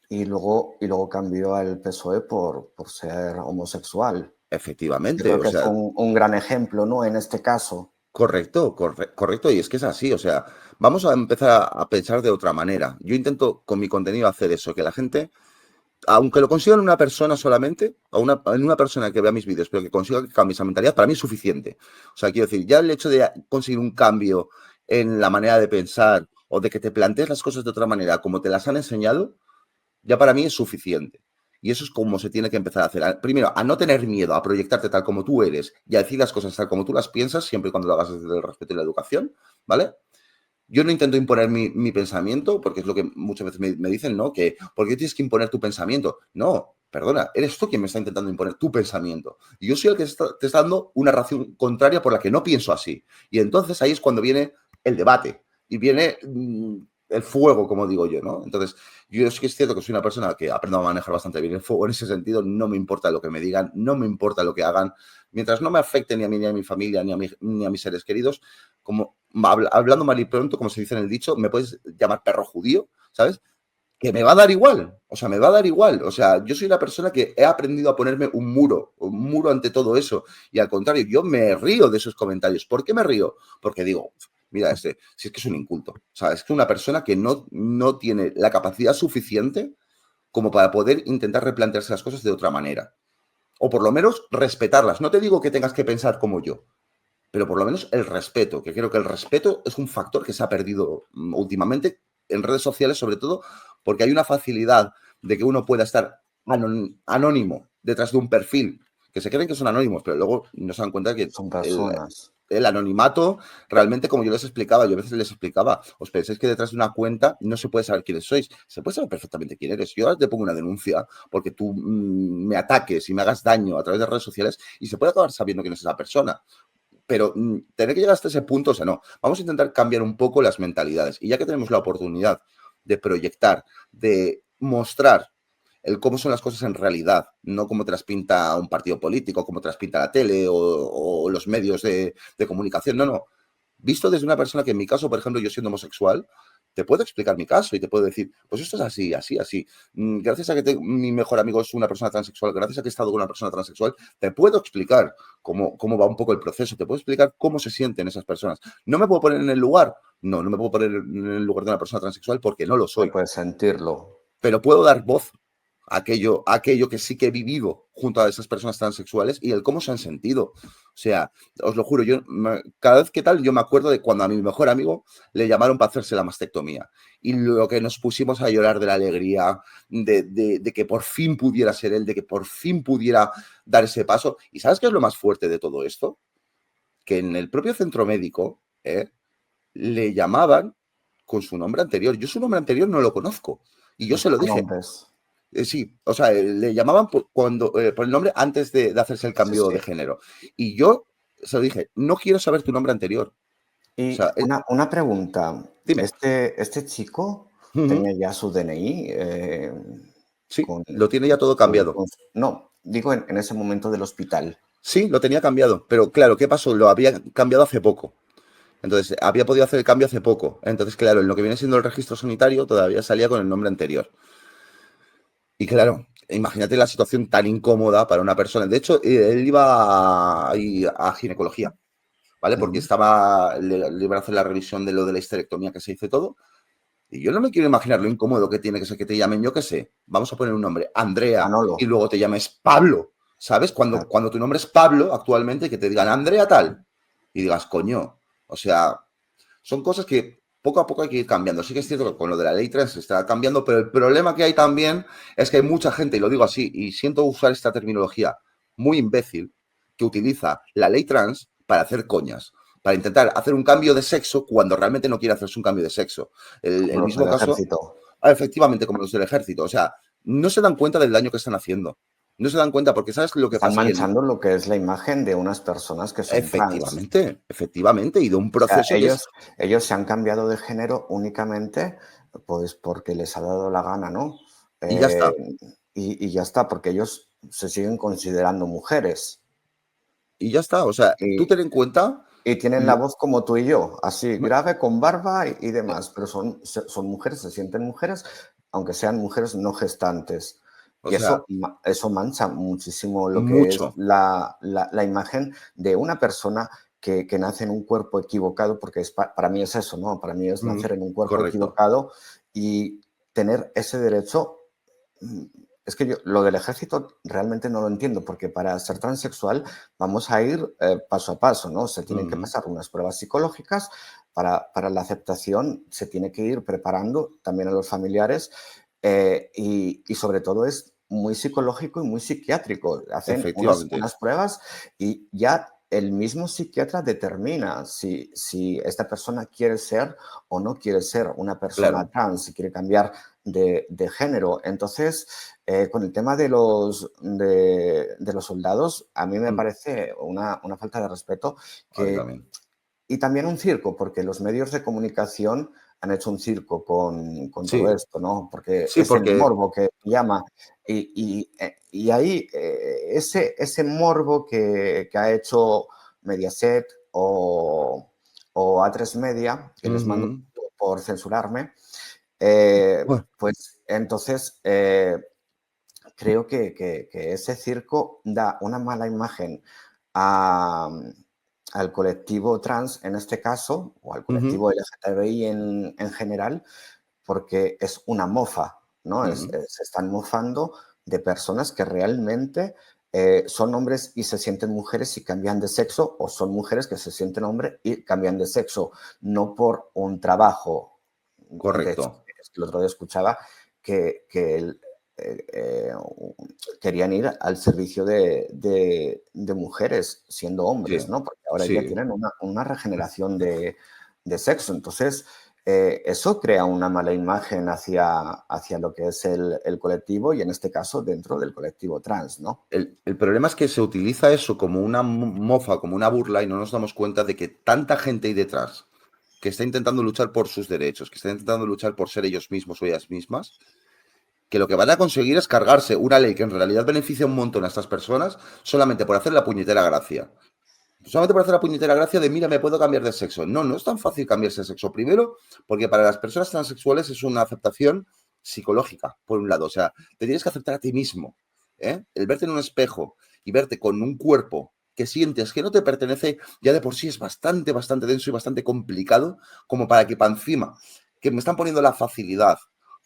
S1: y luego cambió al PSOE por ser homosexual. Yo
S2: Efectivamente.
S1: creo
S2: O
S1: que fue
S2: sea,
S1: un gran ejemplo, ¿no? En este caso.
S2: correcto, correcto. Y es que es así. O sea, vamos a empezar a pensar de otra manera. Yo intento con mi contenido hacer eso, que la gente, aunque lo consiga en una persona solamente, o en una persona que vea mis vídeos, pero que consiga que cambie esa mentalidad, para mí es suficiente. O sea, quiero decir, ya el hecho de conseguir un cambio en la manera de pensar o de que te plantees las cosas de otra manera, como te las han enseñado, ya para mí es suficiente. Y eso es como se tiene que empezar a hacer. Primero, a no tener miedo, a proyectarte tal como tú eres y a decir las cosas tal como tú las piensas, siempre y cuando lo hagas desde el respeto y la educación, ¿vale? Yo no intento imponer mi pensamiento, porque es lo que muchas veces me dicen, ¿no? Que, ¿por qué tienes que imponer tu pensamiento? No, perdona, eres tú quien me está intentando imponer tu pensamiento. Y yo soy el que te está dando una razón contraria por la que no pienso así. Y entonces ahí es cuando viene el debate y viene el fuego, como digo yo, ¿no? Entonces, yo sí que es cierto que soy una persona que aprendo a manejar bastante bien el fuego en ese sentido. No me importa lo que me digan, no me importa lo que hagan. Mientras no me afecte ni a mí, ni a mi familia, ni a mis seres queridos, como hablando mal y pronto, como se dice en el dicho, me puedes llamar perro judío, ¿sabes? Que me va a dar igual, o sea, me va a dar igual. O sea, yo soy una persona que he aprendido a ponerme un muro ante todo eso. Y al contrario, yo me río de esos comentarios. ¿Por qué me río? Porque digo, mira, si es que es un inculto, ¿sabes? Es que una persona que no tiene la capacidad suficiente como para poder intentar replantearse las cosas de otra manera. O por lo menos respetarlas. No te digo que tengas que pensar como yo, pero por lo menos el respeto, que creo que el respeto es un factor que se ha perdido últimamente en redes sociales, sobre todo porque hay una facilidad de que uno pueda estar anónimo detrás de un perfil, que se creen que son anónimos, pero luego no se dan cuenta que
S1: Son
S2: el,
S1: personas.
S2: el anonimato, realmente, como yo les explicaba, yo a veces les explicaba, os pensáis que detrás de una cuenta no se puede saber quiénes sois, se puede saber perfectamente quién eres. Yo ahora te pongo una denuncia porque tú me ataques y me hagas daño a través de redes sociales y se puede acabar sabiendo quién es esa persona. Pero tener que llegar hasta ese punto, o sea, no. Vamos a intentar cambiar un poco las mentalidades. Y ya que tenemos la oportunidad de proyectar, de mostrar el cómo son las cosas en realidad, no cómo te las pinta un partido político, cómo te las pinta la tele o los medios de comunicación. No, no. Visto desde una persona que en mi caso, por ejemplo, yo siendo homosexual, te puedo explicar mi caso y te puedo decir, pues esto es así, así, así. Gracias a que mi mejor amigo es una persona transexual, gracias a que he estado con una persona transexual, te puedo explicar cómo va un poco el proceso, te puedo explicar cómo se sienten esas personas. ¿No me puedo poner en el lugar? No me puedo poner en el lugar de una persona transexual porque no lo
S1: No
S2: soy,
S1: puedes sentirlo.
S2: pero puedo dar voz a aquello que sí que he vivido junto a esas personas transexuales y el cómo se han sentido. O sea, os lo juro, cada vez que tal, yo me acuerdo de cuando a mi mejor amigo le llamaron para hacerse la mastectomía y lo que nos pusimos a llorar de la alegría, de que por fin pudiera ser él, de que por fin pudiera dar ese paso. ¿Y sabes qué es lo más fuerte de todo esto? Que en el propio centro médico le llamaban con su nombre anterior. Yo su nombre anterior no lo conozco. Y yo se lo
S1: Buscan
S2: dije.
S1: hombres.
S2: Sí, o sea, le llamaban por el nombre antes de hacerse el
S1: Sí,
S2: cambio
S1: sí.
S2: de género. Y yo se lo dije, no quiero saber tu nombre anterior. O
S1: Y
S2: sea,
S1: una pregunta.
S2: dime.
S1: ¿Este chico
S2: Ujú.
S1: tenía ya su DNI
S2: Sí,
S1: con
S2: lo tiene ya todo cambiado.
S1: no, digo en ese momento del hospital.
S2: Sí, lo tenía cambiado. Pero claro, ¿qué pasó? Lo había cambiado hace poco. Entonces, había podido hacer el cambio hace poco. Entonces, claro, en lo que viene siendo el registro sanitario todavía salía con el nombre anterior. Y claro, imagínate la situación tan incómoda para una persona. De hecho, él iba a ginecología. ¿Vale? Porque
S1: Ujú.
S2: le iban a hacer la revisión de lo de la histerectomía que se hizo todo. Y yo no me quiero imaginar lo incómodo que tiene que ser que te llamen, yo qué sé, vamos a poner un nombre, Andrea,
S1: Manolo.
S2: y luego te llames Pablo, ¿sabes? Cuando,
S1: Claro.
S2: cuando tu nombre es Pablo actualmente, que te digan Andrea tal, y digas, coño, o sea, son cosas que poco a poco hay que ir cambiando. Sí que es cierto que con lo de la ley trans se está cambiando, pero el problema que hay también es que hay mucha gente, y lo digo así, y siento usar esta terminología muy imbécil, que utiliza la ley trans para hacer coñas, para intentar hacer un cambio de sexo cuando realmente no quiere hacerse un cambio de sexo. El
S1: Como los
S2: mismo
S1: del
S2: caso,
S1: ejército.
S2: efectivamente, como los del ejército. O sea, no se dan cuenta del daño que están haciendo. No se dan cuenta porque sabes lo que
S1: Están
S2: pasa, que
S1: manchando lo que es la imagen de unas personas que son trans.
S2: efectivamente, y de un
S1: O sea,
S2: proceso que es.
S1: ellos se han cambiado de género únicamente, pues, porque les ha dado la gana, ¿no?
S2: Y ya
S1: Eh,
S2: está.
S1: y ya está, porque ellos se siguen considerando mujeres
S2: Y ya está. O sea, tú
S1: y
S2: ten en cuenta.
S1: y tienen la
S2: lo-
S1: voz como tú y yo, así grave, con barba y demás, pero son mujeres, se sienten mujeres, aunque sean mujeres no gestantes.
S2: o
S1: Y
S2: sea,
S1: eso mancha muchísimo lo que es
S2: mucho.
S1: la imagen de una persona que nace en un cuerpo equivocado, porque para mí es eso, ¿no? Para mí es
S2: Ujú.
S1: nacer en un cuerpo
S2: Correcto.
S1: equivocado y tener ese derecho. mm, Es que yo lo del ejército realmente no lo entiendo, porque para ser transexual vamos a ir paso a paso, ¿no? Se tienen que
S2: Ujú.
S1: pasar unas pruebas psicológicas, para la aceptación se tiene que ir preparando también a los familiares y sobre todo es muy psicológico y muy psiquiátrico. Hacen
S2: efectivamente,
S1: unas pruebas y ya el mismo psiquiatra determina si esta persona quiere ser o no quiere ser una persona
S2: claro.
S1: trans, si quiere cambiar de género. Entonces, con el tema de los soldados, a mí me
S2: Mm,
S1: parece una falta de respeto
S2: a mí
S1: que
S2: también.
S1: y también un circo, porque los medios de comunicación han hecho un circo con todo
S2: Sí,
S1: esto, ¿no? Porque
S2: sí,
S1: es el
S2: porque
S1: morbo que llama. Y ahí ese morbo que ha hecho Mediaset o A3 Media, que les mando
S2: ujú.
S1: por censurarme,
S2: Bueno,
S1: pues entonces creo que ese circo da una mala imagen a, al colectivo trans en este caso, o al
S2: ujú,
S1: colectivo LGTBI en general, porque es una mofa, ¿no?
S2: ujú,
S1: Se están mofando de personas que realmente son hombres y se sienten mujeres y cambian de sexo, o son mujeres que se sienten hombres y cambian de sexo, no por un trabajo. De hecho,
S2: correcto.
S1: el otro día escuchaba que eh, eh, querían ir al servicio de mujeres siendo
S2: Sí,
S1: hombres, ¿no? Porque ahora ya
S2: sí.
S1: tienen una regeneración de sexo. Entonces, eso crea una mala imagen hacia lo que es el colectivo y en este caso dentro del colectivo trans, ¿no?
S2: El problema es que se utiliza eso como una mofa, como una burla y no nos damos cuenta de que tanta gente hay detrás que está intentando luchar por sus derechos, que está intentando luchar por ser ellos mismos o ellas mismas, que lo que van a conseguir es cargarse una ley que en realidad beneficia un montón a estas personas solamente por hacer la puñetera gracia. Solamente por hacer la puñetera gracia de, mira, me puedo cambiar de sexo. No, no es tan fácil cambiarse de sexo. Primero, porque para las personas transexuales es una aceptación psicológica, por un lado. O sea, te tienes que aceptar a ti mismo. ¿Eh? El verte en un espejo y verte con un cuerpo que sientes que no te pertenece, ya de por sí es bastante, bastante denso y bastante complicado, como para que para encima, que me están poniendo la facilidad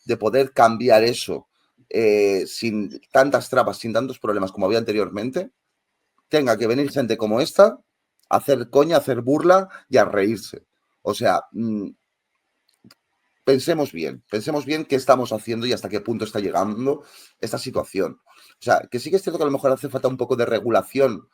S2: de poder cambiar eso sin tantas trabas, sin tantos problemas como había anteriormente, tenga que venir gente como esta a hacer coña, a hacer burla y a reírse. O sea, pensemos bien qué estamos haciendo y hasta qué punto está llegando esta situación. O sea, que sí que es cierto que a lo mejor hace falta un poco de regulación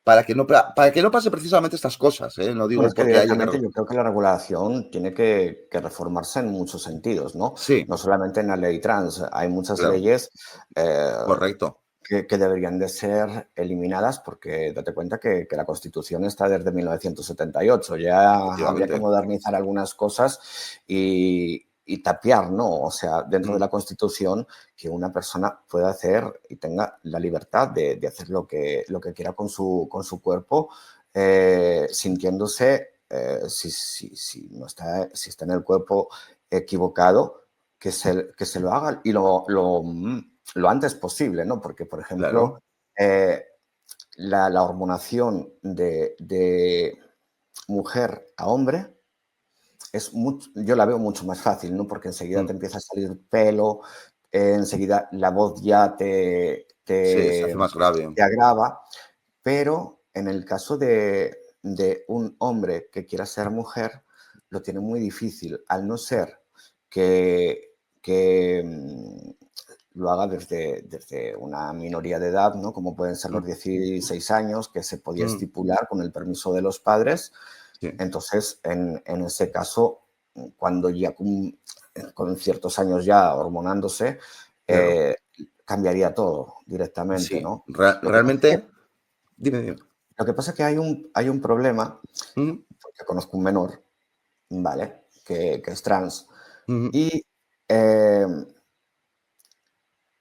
S2: para que no pase precisamente estas cosas, ¿eh? No
S1: Bueno,
S2: digo
S1: es que
S2: porque haya que...
S1: directamente yo creo que la regulación tiene que reformarse en muchos sentidos, ¿no?
S2: Sí,
S1: No solamente en la ley trans, hay muchas
S2: claro,
S1: leyes eh,
S2: correcto.
S1: que deberían de ser eliminadas porque date cuenta que la Constitución está desde 1978, ya habría que
S2: Efectivamente.
S1: modernizar algunas cosas y tapiar, ¿no? O sea, dentro de
S2: Mm,
S1: la Constitución que una persona pueda hacer y tenga la libertad de hacer lo que quiera con su cuerpo, sintiéndose, si no está, si está en el cuerpo equivocado, que se lo haga y lo antes posible, ¿no? Porque, por ejemplo,
S2: claro.
S1: eh, la hormonación de mujer a hombre yo la veo mucho más fácil, ¿no? Porque enseguida te
S2: Mm,
S1: empieza a salir pelo, enseguida la voz ya
S2: sí, se hace más grave.
S1: te agrava, pero en el caso de un hombre que quiera ser mujer, lo tiene muy difícil, al no ser que lo haga desde una minoría de edad, ¿no? Como pueden ser los
S2: Mm,
S1: 16 años, que se podía
S2: mm,
S1: estipular con el permiso de los padres.
S2: sí,
S1: Entonces, en ese caso, cuando ya con ciertos años ya hormonándose,
S2: claro.
S1: eh, cambiaría todo directamente,
S2: Sí,
S1: ¿no? Lo que pasa es que
S2: realmente, dime, dime.
S1: lo que pasa es que hay un problema,
S2: Mm,
S1: porque conozco un menor, ¿vale? Que es trans,
S2: mm,
S1: y eh,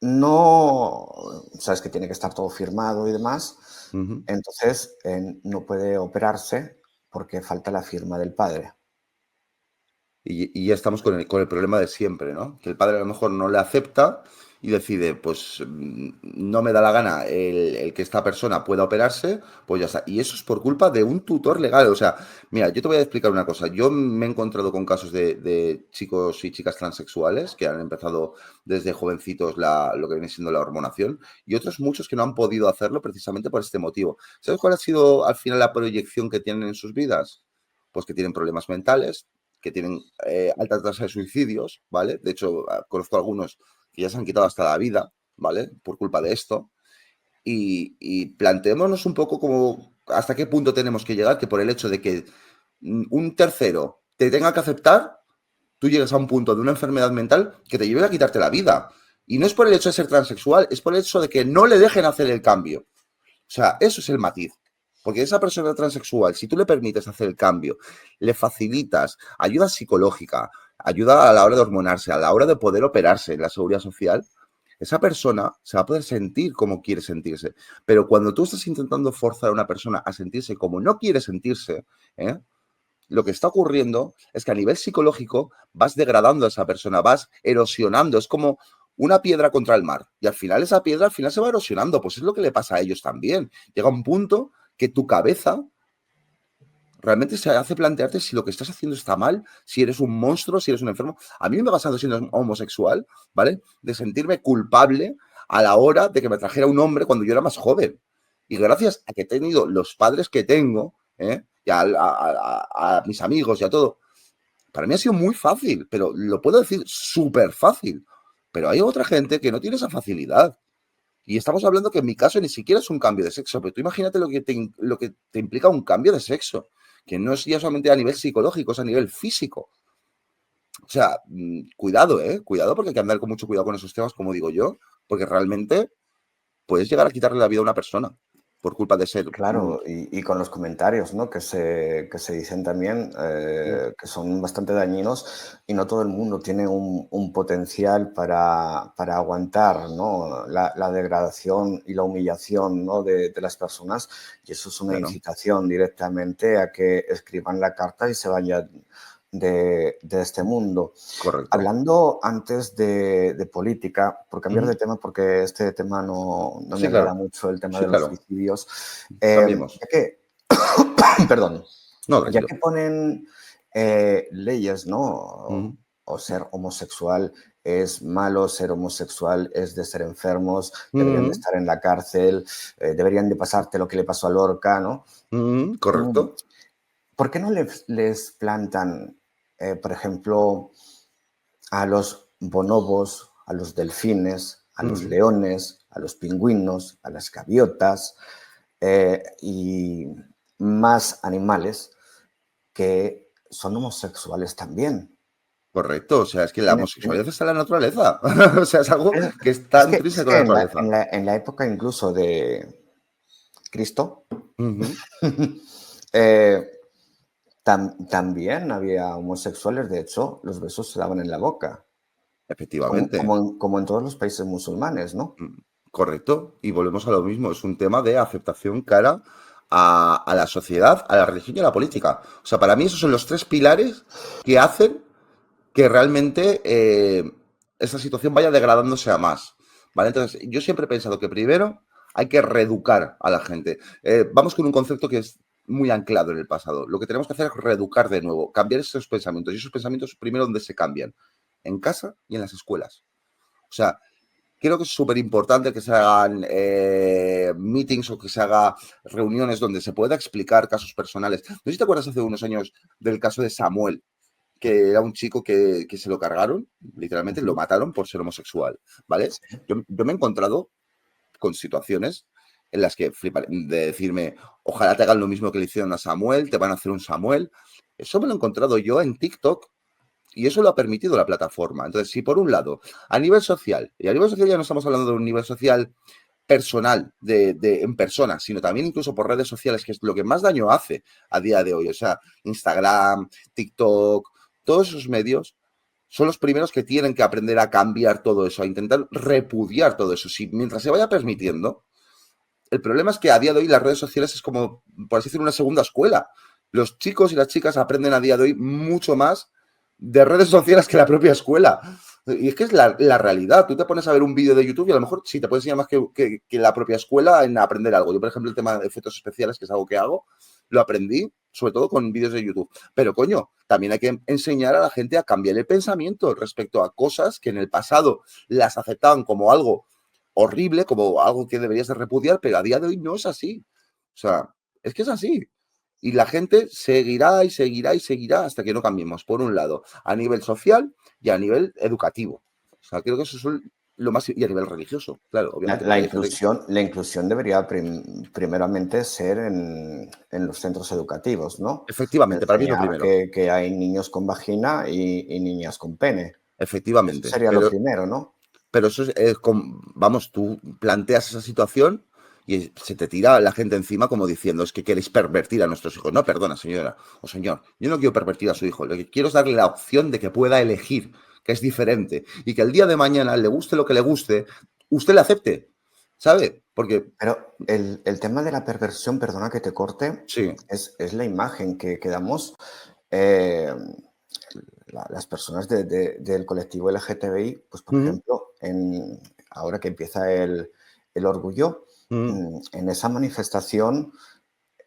S1: no, sabes que tiene que estar todo firmado y demás,
S2: mm.
S1: entonces no puede operarse porque falta la firma del padre.
S2: Y ya estamos con el problema de siempre, ¿no? Que el padre a lo mejor no le acepta y decide, pues no me da la gana el que esta persona pueda operarse, pues ya está. Y eso es por culpa de un tutor legal. O sea, mira, yo te voy a explicar una cosa. Yo me he encontrado con casos de chicos y chicas transexuales que han empezado desde jovencitos lo que viene siendo la hormonación y otros muchos que no han podido hacerlo precisamente por este motivo. ¿Sabes cuál ha sido al final la proyección que tienen en sus vidas? Pues que tienen problemas mentales, que tienen alta tasa de suicidios, ¿vale? De hecho, conozco algunos que ya se han quitado hasta la vida ¿vale? Por culpa de esto. Y planteémonos un poco como hasta qué punto tenemos que llegar, que por el hecho de que un tercero te tenga que aceptar, tú llegas a un punto de una enfermedad mental que te lleve a quitarte la vida. Y no es por el hecho de ser transexual, es por el hecho de que no le dejen hacer el cambio. O sea, eso es el matiz. Porque esa persona transexual, si tú le permites hacer el cambio, le facilitas ayuda psicológica, ayuda a la hora de hormonarse, a la hora de poder operarse en la seguridad social, esa persona se va a poder sentir como quiere sentirse. Pero cuando tú estás intentando forzar a una persona a sentirse como no quiere sentirse, ¿eh? Lo que está ocurriendo es que a nivel psicológico vas degradando a esa persona, vas erosionando, es como una piedra contra el mar y al final esa piedra al final se va erosionando, pues es lo que le pasa a ellos también. Llega un punto que tu cabeza realmente se hace plantearte si lo que estás haciendo está mal, si eres un monstruo, si eres un enfermo. A mí me ha pasado siendo homosexual, ¿vale? De sentirme culpable a la hora de que me trajera un hombre cuando yo era más joven. Y gracias a que he tenido los padres que tengo, y a mis amigos y a todo, para mí ha sido muy fácil, pero lo puedo decir súper fácil. Pero hay otra gente que no tiene esa facilidad. Y estamos hablando que en mi caso ni siquiera es un cambio de sexo, pero tú imagínate lo que te implica un cambio de sexo, que no es ya solamente a nivel psicológico, es a nivel físico. O sea, cuidado, ¿eh? Cuidado porque hay que andar con mucho cuidado con esos temas, como digo yo, porque realmente puedes llegar a quitarle la vida a una persona por culpa de ser.
S1: Claro, y con los comentarios, ¿no? Que se dicen también, que son bastante dañinos y no todo el mundo tiene un potencial para aguantar, ¿no? La degradación y la humillación, ¿no? De las personas, y eso es una
S2: Claro,
S1: incitación directamente a que escriban la carta y se vayan de este mundo.
S2: correcto.
S1: Hablando antes de política, por cambiar
S2: Ujú.
S1: de tema, porque este tema no me
S2: Sí,
S1: agrada
S2: claro.
S1: mucho, el tema
S2: Sí,
S1: de los
S2: claro.
S1: suicidios,
S2: Cambiemos.
S1: ya que, perdón,
S2: No,
S1: ya
S2: tranquilo.
S1: que ponen leyes, ¿no?
S2: Ujú.
S1: O ser homosexual es malo, ser homosexual es de ser enfermos, deberían de
S2: Ujú.
S1: estar en la cárcel, deberían de pasarte lo que le pasó a Lorca, ¿no?
S2: Ujú.
S1: Mm,
S2: Correcto.
S1: ¿Por qué no les plantan, por ejemplo, a los bonobos, a los delfines, a los
S2: Ujú.
S1: leones, a los pingüinos, a las gaviotas y más animales que son homosexuales también?
S2: Correcto, o sea, es que la
S1: En el- en-
S2: homosexualidad está en la naturaleza. O sea, es algo que es
S1: es
S2: tan
S1: que,
S2: intrínseco en la naturaleza.
S1: en la época incluso de Cristo,
S2: Ujú.
S1: eh, también había homosexuales, de hecho, los besos se daban en la boca,
S2: Efectivamente.
S1: como en todos los países musulmanes, ¿no?
S2: Mm, correcto. Y volvemos a lo mismo. Es un tema de aceptación cara a la sociedad, a la religión y a la política. O sea, para mí esos son los tres pilares que hacen que realmente esta situación vaya degradándose a más. ¿Vale? Entonces, yo siempre he pensado que primero hay que reeducar a la gente. Vamos con un concepto que es muy anclado en el pasado. Lo que tenemos que hacer es reeducar de nuevo, cambiar esos pensamientos. Y esos pensamientos, primero, ¿dónde se cambian? En casa y en las escuelas. O sea, creo que es súper importante que se hagan meetings o que se haga reuniones donde se pueda explicar casos personales. No sé si te acuerdas hace unos años del caso de Samuel, que era un chico que se lo cargaron, literalmente lo
S1: Ujú.
S2: mataron por ser homosexual, ¿vale?
S1: Sí.
S2: Yo me he encontrado con situaciones en las que flipan, de decirme, ojalá te hagan lo mismo que le hicieron a Samuel, te van a hacer un Samuel. Eso me lo he encontrado yo en TikTok y eso lo ha permitido la plataforma. Entonces, si por un lado, a nivel social, y a nivel social ya no estamos hablando de un nivel social personal, en persona, sino también incluso por redes sociales, que es lo que más daño hace a día de hoy. O sea, Instagram, TikTok, todos esos medios son los primeros que tienen que aprender a cambiar todo eso, a intentar repudiar todo eso. Si mientras se vaya permitiendo, el problema es que a día de hoy las redes sociales es como, por así decirlo, una segunda escuela. Los chicos y las chicas aprenden a día de hoy mucho más de redes sociales que la propia escuela. Y es que es la realidad. Tú te pones a ver un vídeo de YouTube y a lo mejor sí te puedes enseñar más que la propia escuela en aprender algo. Yo, por ejemplo, el tema de efectos especiales, que es algo que hago, lo aprendí sobre todo con vídeos de YouTube. Pero, coño, también hay que enseñar a la gente a cambiar el pensamiento respecto a cosas que en el pasado las aceptaban como algo horrible, como algo que deberías de repudiar, pero a día de hoy no es así. O sea, es que es así. Y la gente seguirá y seguirá y seguirá hasta que no cambiemos, por un lado, a nivel social y a nivel educativo. O sea, creo que eso es lo más, y a nivel religioso, claro,
S1: La,
S2: obviamente,
S1: la
S2: porque hay gente
S1: inclusión, la inclusión debería primeramente ser en los centros educativos, ¿no?
S2: efectivamente, para mí es lo
S1: Enseñar
S2: primero,
S1: que hay niños con vagina y niñas con pene. Eso
S2: efectivamente,
S1: sería lo primero, ¿no?
S2: pero eso es vamos, tú planteas esa situación y se te tira la gente encima como diciendo, es que queréis pervertir a nuestros hijos. No, perdona, señora o señor, yo no quiero pervertir a su hijo, lo que quiero es darle la opción de que pueda elegir, que es diferente, y que el día de mañana le guste lo que le guste, usted le acepte, ¿sabe? Porque,
S1: Pero el tema de la perversión, perdona que te corte,
S2: sí,
S1: es la imagen que damos eh, las personas del colectivo LGTBI, pues por
S2: ujú,
S1: ejemplo, ahora que empieza el orgullo,
S2: ujú,
S1: en esa manifestación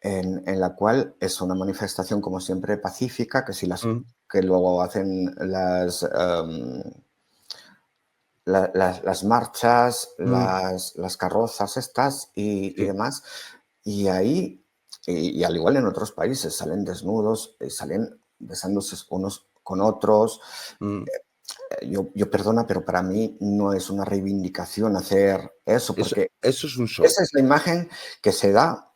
S1: en la cual es una manifestación, como siempre, pacífica,
S2: ujú,
S1: que luego hacen las marchas,
S2: ujú,
S1: las carrozas estas y
S2: sí,
S1: demás. Y ahí, y al igual en otros países, salen desnudos, salen besándose unos con otros.
S2: ujú.
S1: Yo perdona, pero para mí no es una reivindicación hacer eso, porque
S2: Eso es un show.
S1: esa es la imagen que se da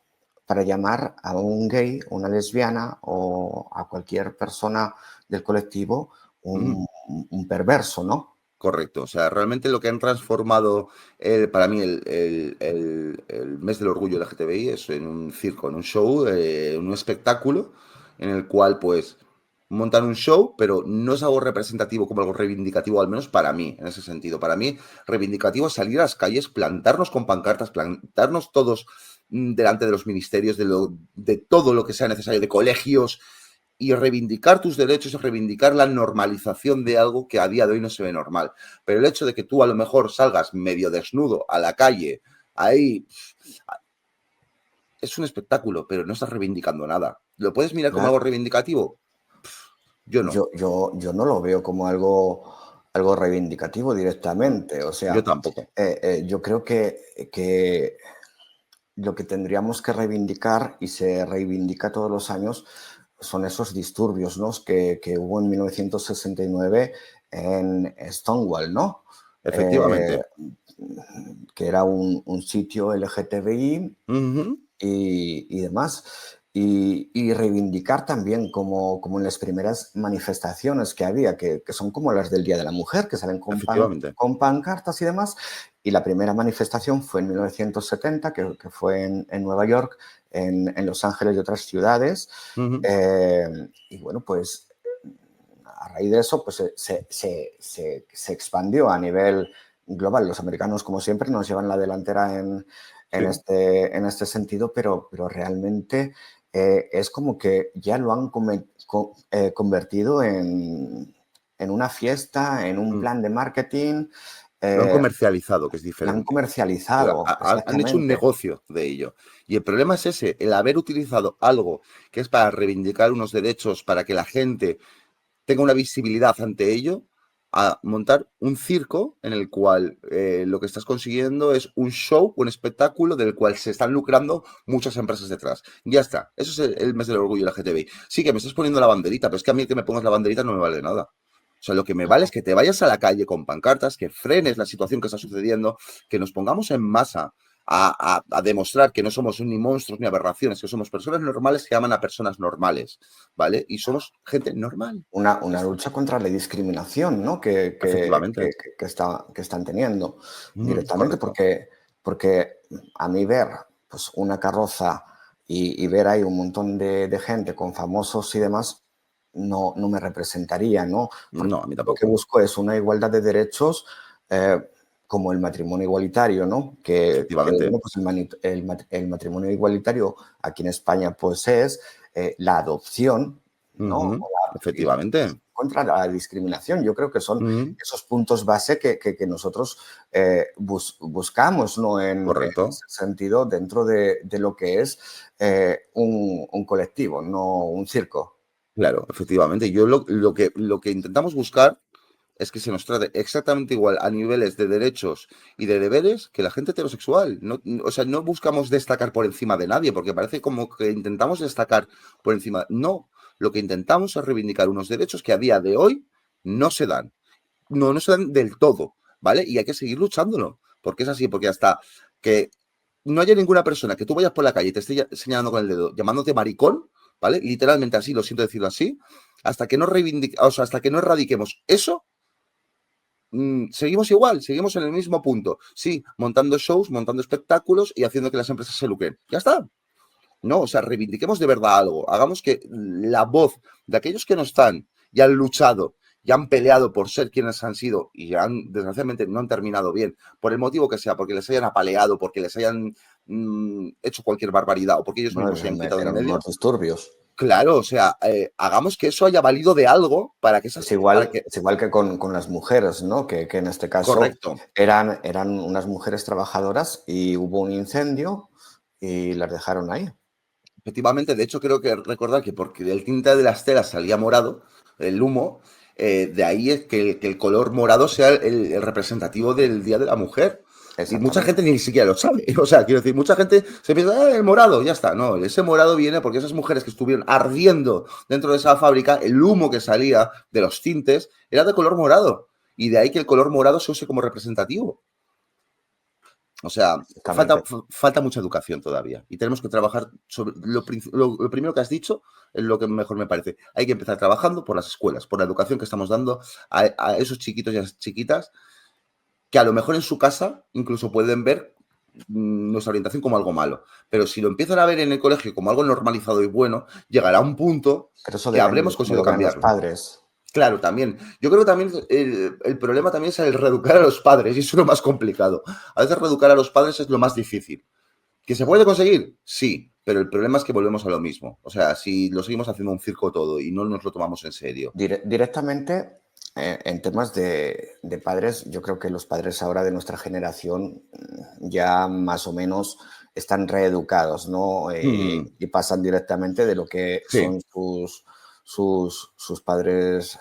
S1: para llamar a un gay, una lesbiana o a cualquier persona del colectivo
S2: Ujú.
S1: un perverso, ¿no?
S2: Correcto, o sea, realmente lo que han transformado para mí el mes del orgullo LGTBI es en un circo, en un show, en un espectáculo en el cual pues montan un show, pero no es algo representativo como algo reivindicativo, al menos para mí, en ese sentido. Para mí, reivindicativo es salir a las calles, plantarnos con pancartas, plantarnos todos delante de los ministerios, de todo lo que sea necesario, de colegios, y reivindicar tus derechos y reivindicar la normalización de algo que a día de hoy no se ve normal. Pero el hecho de que tú a lo mejor salgas medio desnudo a la calle, ahí es un espectáculo, pero no estás reivindicando nada. ¿Lo puedes mirar como algo
S1: Claro.
S2: reivindicativo? Yo no,
S1: Yo no lo veo como algo reivindicativo directamente. O
S2: yo
S1: sea,
S2: tampoco.
S1: yo creo que lo que tendríamos que reivindicar, y se reivindica todos los años, son esos disturbios, ¿no? que hubo en 1969 en Stonewall, ¿no? Eh,
S2: Efectivamente.
S1: que era un sitio LGTBI
S2: Ujú,
S1: y demás. Y reivindicar también, como en las primeras manifestaciones que había, que son como las del Día de la Mujer, que salen
S2: efectivamente.
S1: con pancartas y demás. Y la primera manifestación fue en 1970, que fue en Nueva York, en Los Ángeles y otras ciudades.
S2: Ujú,
S1: Y bueno, pues a raíz de eso, pues se expandió a nivel global. Los americanos, como siempre, nos llevan la delantera
S2: sí.
S1: en este sentido, pero realmente es como que ya lo han convertido en una fiesta, en un
S2: Mm.
S1: plan de marketing.
S2: Lo han
S1: eh,
S2: comercializado, que es
S1: la han
S2: diferente.
S1: comercializado,
S2: Han hecho un
S1: exactamente.
S2: negocio de ello. Y el problema es ese, el haber utilizado algo que es para reivindicar unos derechos, para que la gente tenga una visibilidad ante ello, a montar un circo en el cual lo que estás consiguiendo es un show, un espectáculo del cual se están lucrando muchas empresas detrás. Ya está. Eso es el mes del orgullo LGTBI. Sí, que me estás poniendo la banderita, pero es que a mí que me pongas la banderita no me vale de nada. O sea, lo que me vale es que te vayas a la calle con pancartas, que frenes la situación que está sucediendo, que nos pongamos en masa a demostrar que no somos ni monstruos ni aberraciones, que somos personas normales que aman a personas normales, ¿vale? Y somos gente normal. Ya
S1: Una
S2: está.
S1: lucha contra la discriminación, ¿no?
S2: Efectivamente.
S1: Que están teniendo directamente,
S2: Correcto.
S1: porque a mí ver pues, una carroza y ver ahí un montón de gente con famosos y demás, no me representaría, ¿no? Porque
S2: No, a mí
S1: lo que
S2: tampoco.
S1: busco es una igualdad de derechos, como el matrimonio igualitario, ¿no?
S2: Efectivamente.
S1: Bueno, pues el matrimonio igualitario aquí en España pues es la adopción, ¿no?
S2: Ujú. Efectivamente.
S1: Contra la discriminación. Yo creo que son
S2: Ujú.
S1: esos puntos base que nosotros buscamos, ¿no? En
S2: Correcto.
S1: ese sentido, dentro de lo que es un colectivo, no un circo.
S2: Claro, efectivamente. Yo lo que intentamos buscar es que se nos trate exactamente igual a niveles de derechos y de deberes que la gente heterosexual. No, o sea, no buscamos destacar por encima de nadie, porque parece como que intentamos destacar por encima. No, lo que intentamos es reivindicar unos derechos que a día de hoy no se dan. No se dan del todo, ¿vale? Y hay que seguir luchándolo, porque es así, porque hasta que no haya ninguna persona que tú vayas por la calle y te esté señalando con el dedo, llamándote maricón, ¿vale? Literalmente así, lo siento decirlo así, hasta que no o sea, hasta que no erradiquemos eso, seguimos igual, seguimos en el mismo punto. Sí, montando shows, montando espectáculos y haciendo que las empresas se lucren. Ya está. No, o sea, reivindiquemos de verdad algo. Hagamos que la voz de aquellos que no están y han luchado y han peleado por ser quienes han sido y han, desgraciadamente, no han terminado bien, por el motivo que sea, porque les hayan apaleado, porque les hayan hecho cualquier barbaridad o porque ellos
S1: Bueno,
S2: mismos se hayan quitado en
S1: metieron
S2: medio.
S1: unos disturbios.
S2: Claro, o sea, hagamos que eso haya valido de algo para que esas, para que,
S1: Es igual que con las mujeres, ¿no? Que en este caso
S2: correcto,
S1: eran unas mujeres trabajadoras y hubo un incendio y las dejaron ahí.
S2: efectivamente, de hecho creo que recordar que porque el tinte de las telas salía morado, el humo, de ahí es que el color morado sea el representativo del Día de la Mujer. Y mucha
S1: Exactamente.
S2: gente ni siquiera lo sabe. O sea, quiero decir, mucha gente se piensa, el morado, ya está. No, ese morado viene porque esas mujeres que estuvieron ardiendo dentro de esa fábrica, el humo que salía de los tintes era de color morado. Y de ahí que el color morado se use como representativo. O sea,
S1: Exactamente.
S2: falta mucha educación todavía y tenemos que trabajar sobre lo primero que has dicho es lo que mejor me parece. Hay que empezar trabajando por las escuelas, por la educación que estamos dando a esos chiquitos y a esas chiquitas que a lo mejor en su casa incluso pueden ver nuestra orientación como algo malo. Pero si lo empiezan a ver en el colegio como algo normalizado y bueno, llegará un punto
S1: Pero eso
S2: que
S1: depende de
S2: habremos
S1: cómo
S2: conseguido
S1: lo vean los
S2: cambiarlo.
S1: padres.
S2: Claro, también. Yo creo que también el problema también es el reeducar a los padres y eso es lo más complicado. A veces reeducar a los padres es lo más difícil. ¿Que se puede conseguir? Sí, pero el problema es que volvemos a lo mismo. O sea, si lo seguimos haciendo un circo todo y no nos lo tomamos en serio.
S1: Directamente, en temas de padres, yo creo que los padres ahora de nuestra generación ya más o menos están reeducados, ¿no?
S2: Mm,
S1: Y pasan directamente de lo que
S2: sí.
S1: son sus padres.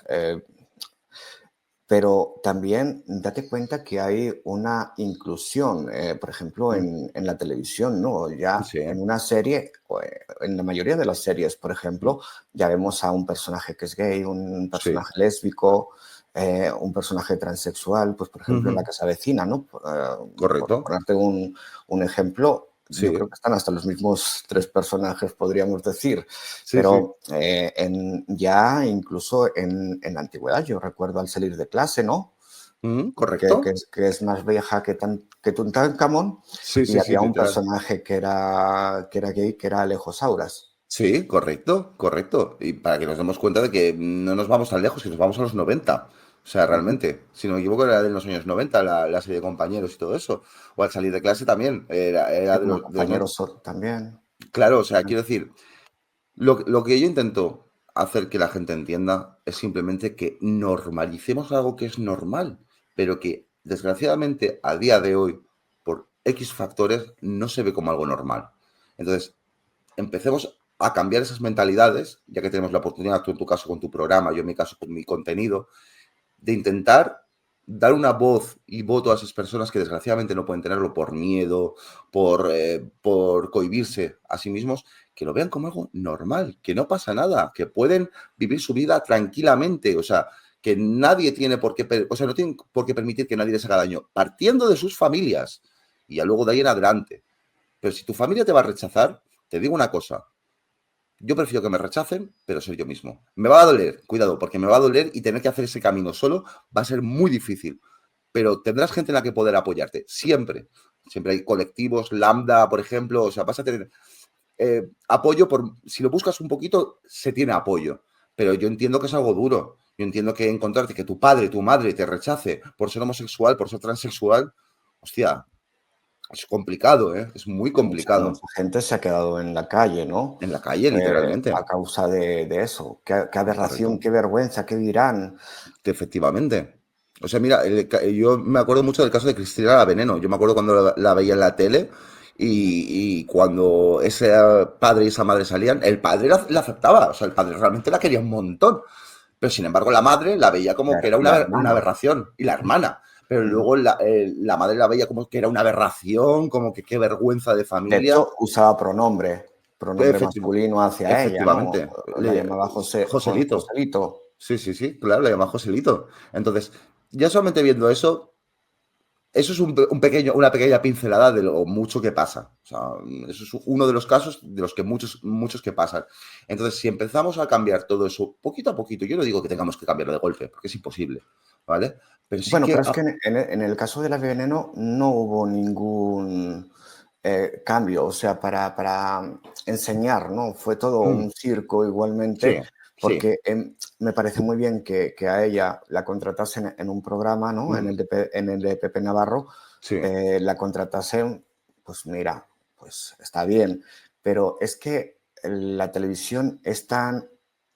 S1: Pero también date cuenta que hay una inclusión, por ejemplo,
S2: Mm,
S1: en la televisión, ¿no? Ya
S2: sí.
S1: en una serie, o en la mayoría de las series, por
S2: Mm,
S1: ejemplo, ya vemos a un personaje que es gay, un
S2: sí.
S1: personaje lésbico, un personaje transexual, pues por ejemplo en La
S2: Ujú,
S1: Casa Vecina, ¿no? Por
S2: correcto.
S1: ponerte un ejemplo, yo
S2: Sí.
S1: creo que están hasta los mismos tres personajes, podríamos decir.
S2: Sí, sí.
S1: Pero ya incluso en la antigüedad, yo recuerdo al salir de clase, ¿no?
S2: Correcto.
S1: Que es más vieja que Tutankamón,
S2: Sí,
S1: y
S2: sí, sí,
S1: había un
S2: literal.
S1: personaje que era gay, que era Alejo Sauras.
S2: Sí, correcto, correcto. Y para que nos demos cuenta de que no nos vamos tan lejos, que nos vamos a los 90. O sea,
S1: Ujú.
S2: realmente, si no me equivoco, era de los años 90 la serie de compañeros y todo eso. O al salir de clase también, era
S1: Sí,
S2: de
S1: como
S2: los
S1: compañero también.
S2: Claro, o sea, quiero decir, lo que yo intento hacer que la gente entienda es simplemente que normalicemos algo que es normal, pero que desgraciadamente a día de hoy, por X factores, no se ve como algo normal. Entonces, empecemos a cambiar esas mentalidades, ya que tenemos la oportunidad, tú en tu caso con tu programa, yo en mi caso con mi contenido, de intentar dar una voz y voto a esas personas que desgraciadamente no pueden tenerlo por miedo, por cohibirse a sí mismos, que lo vean como algo normal, que no pasa nada, que pueden vivir su vida tranquilamente, o sea, que nadie tiene por qué, o sea, no tienen por qué permitir que nadie les haga daño, partiendo de sus familias y ya luego de ahí en adelante. Pero si tu familia te va a rechazar, te digo una cosa, yo prefiero que me rechacen, pero ser yo mismo. Me va a doler, cuidado, porque me va a doler y tener que hacer ese camino solo va a ser muy difícil. Pero tendrás gente en la que poder apoyarte, siempre. Siempre hay colectivos, Lambda, por ejemplo, o sea, vas a tener apoyo por, si lo buscas un poquito, se tiene apoyo. Pero yo entiendo que es algo duro. Yo entiendo que encontrarte que tu padre, tu madre te rechace por ser homosexual, por ser transexual, hostia, es complicado, ¿eh? Es muy complicado.
S1: Mucha gente se ha quedado en la calle, ¿no?
S2: En la calle,
S1: A
S2: literalmente.
S1: causa de eso. Qué
S2: Correcto.
S1: aberración, qué vergüenza, qué dirán.
S2: Efectivamente. O sea, mira, yo me acuerdo mucho del caso de Cristina la Veneno. Yo me acuerdo cuando la veía en la tele y cuando ese padre y esa madre salían, el padre la aceptaba. O sea, el padre realmente la quería un montón. Pero sin embargo, la madre la veía como que era
S1: La
S2: una
S1: hermana.
S2: aberración. Y la hermana. Pero
S1: Ujú.
S2: luego la madre la veía como que era una aberración, como que qué vergüenza de
S1: De
S2: familia.
S1: hecho, usaba pronombre masculino hacia ella, ¿no?
S2: Efectivamente.
S1: La llamaba
S2: Joselito.
S1: Joselito.
S2: Sí, sí, sí, claro, le llama Joselito. Entonces, ya solamente viendo eso, eso es una pequeña pincelada de lo mucho que pasa. O sea, eso es uno de los casos de los que muchos que pasan. Entonces, si empezamos a cambiar todo eso poquito a poquito, yo no digo que tengamos que cambiarlo de golpe, porque es imposible, ¿vale? Pero sí
S1: Bueno,
S2: que...
S1: pero es que en el caso de la Veneno no hubo ningún cambio, o sea, para enseñar, ¿no? Fue todo
S2: Mm,
S1: un circo
S2: sí,
S1: igualmente,
S2: sí.
S1: porque me parece muy bien que a ella la contratasen en un programa, ¿no? En
S2: Mm,
S1: el en el de Pepe Navarro,
S2: sí.
S1: la contratasen, pues mira, pues está bien, pero es que la televisión es tan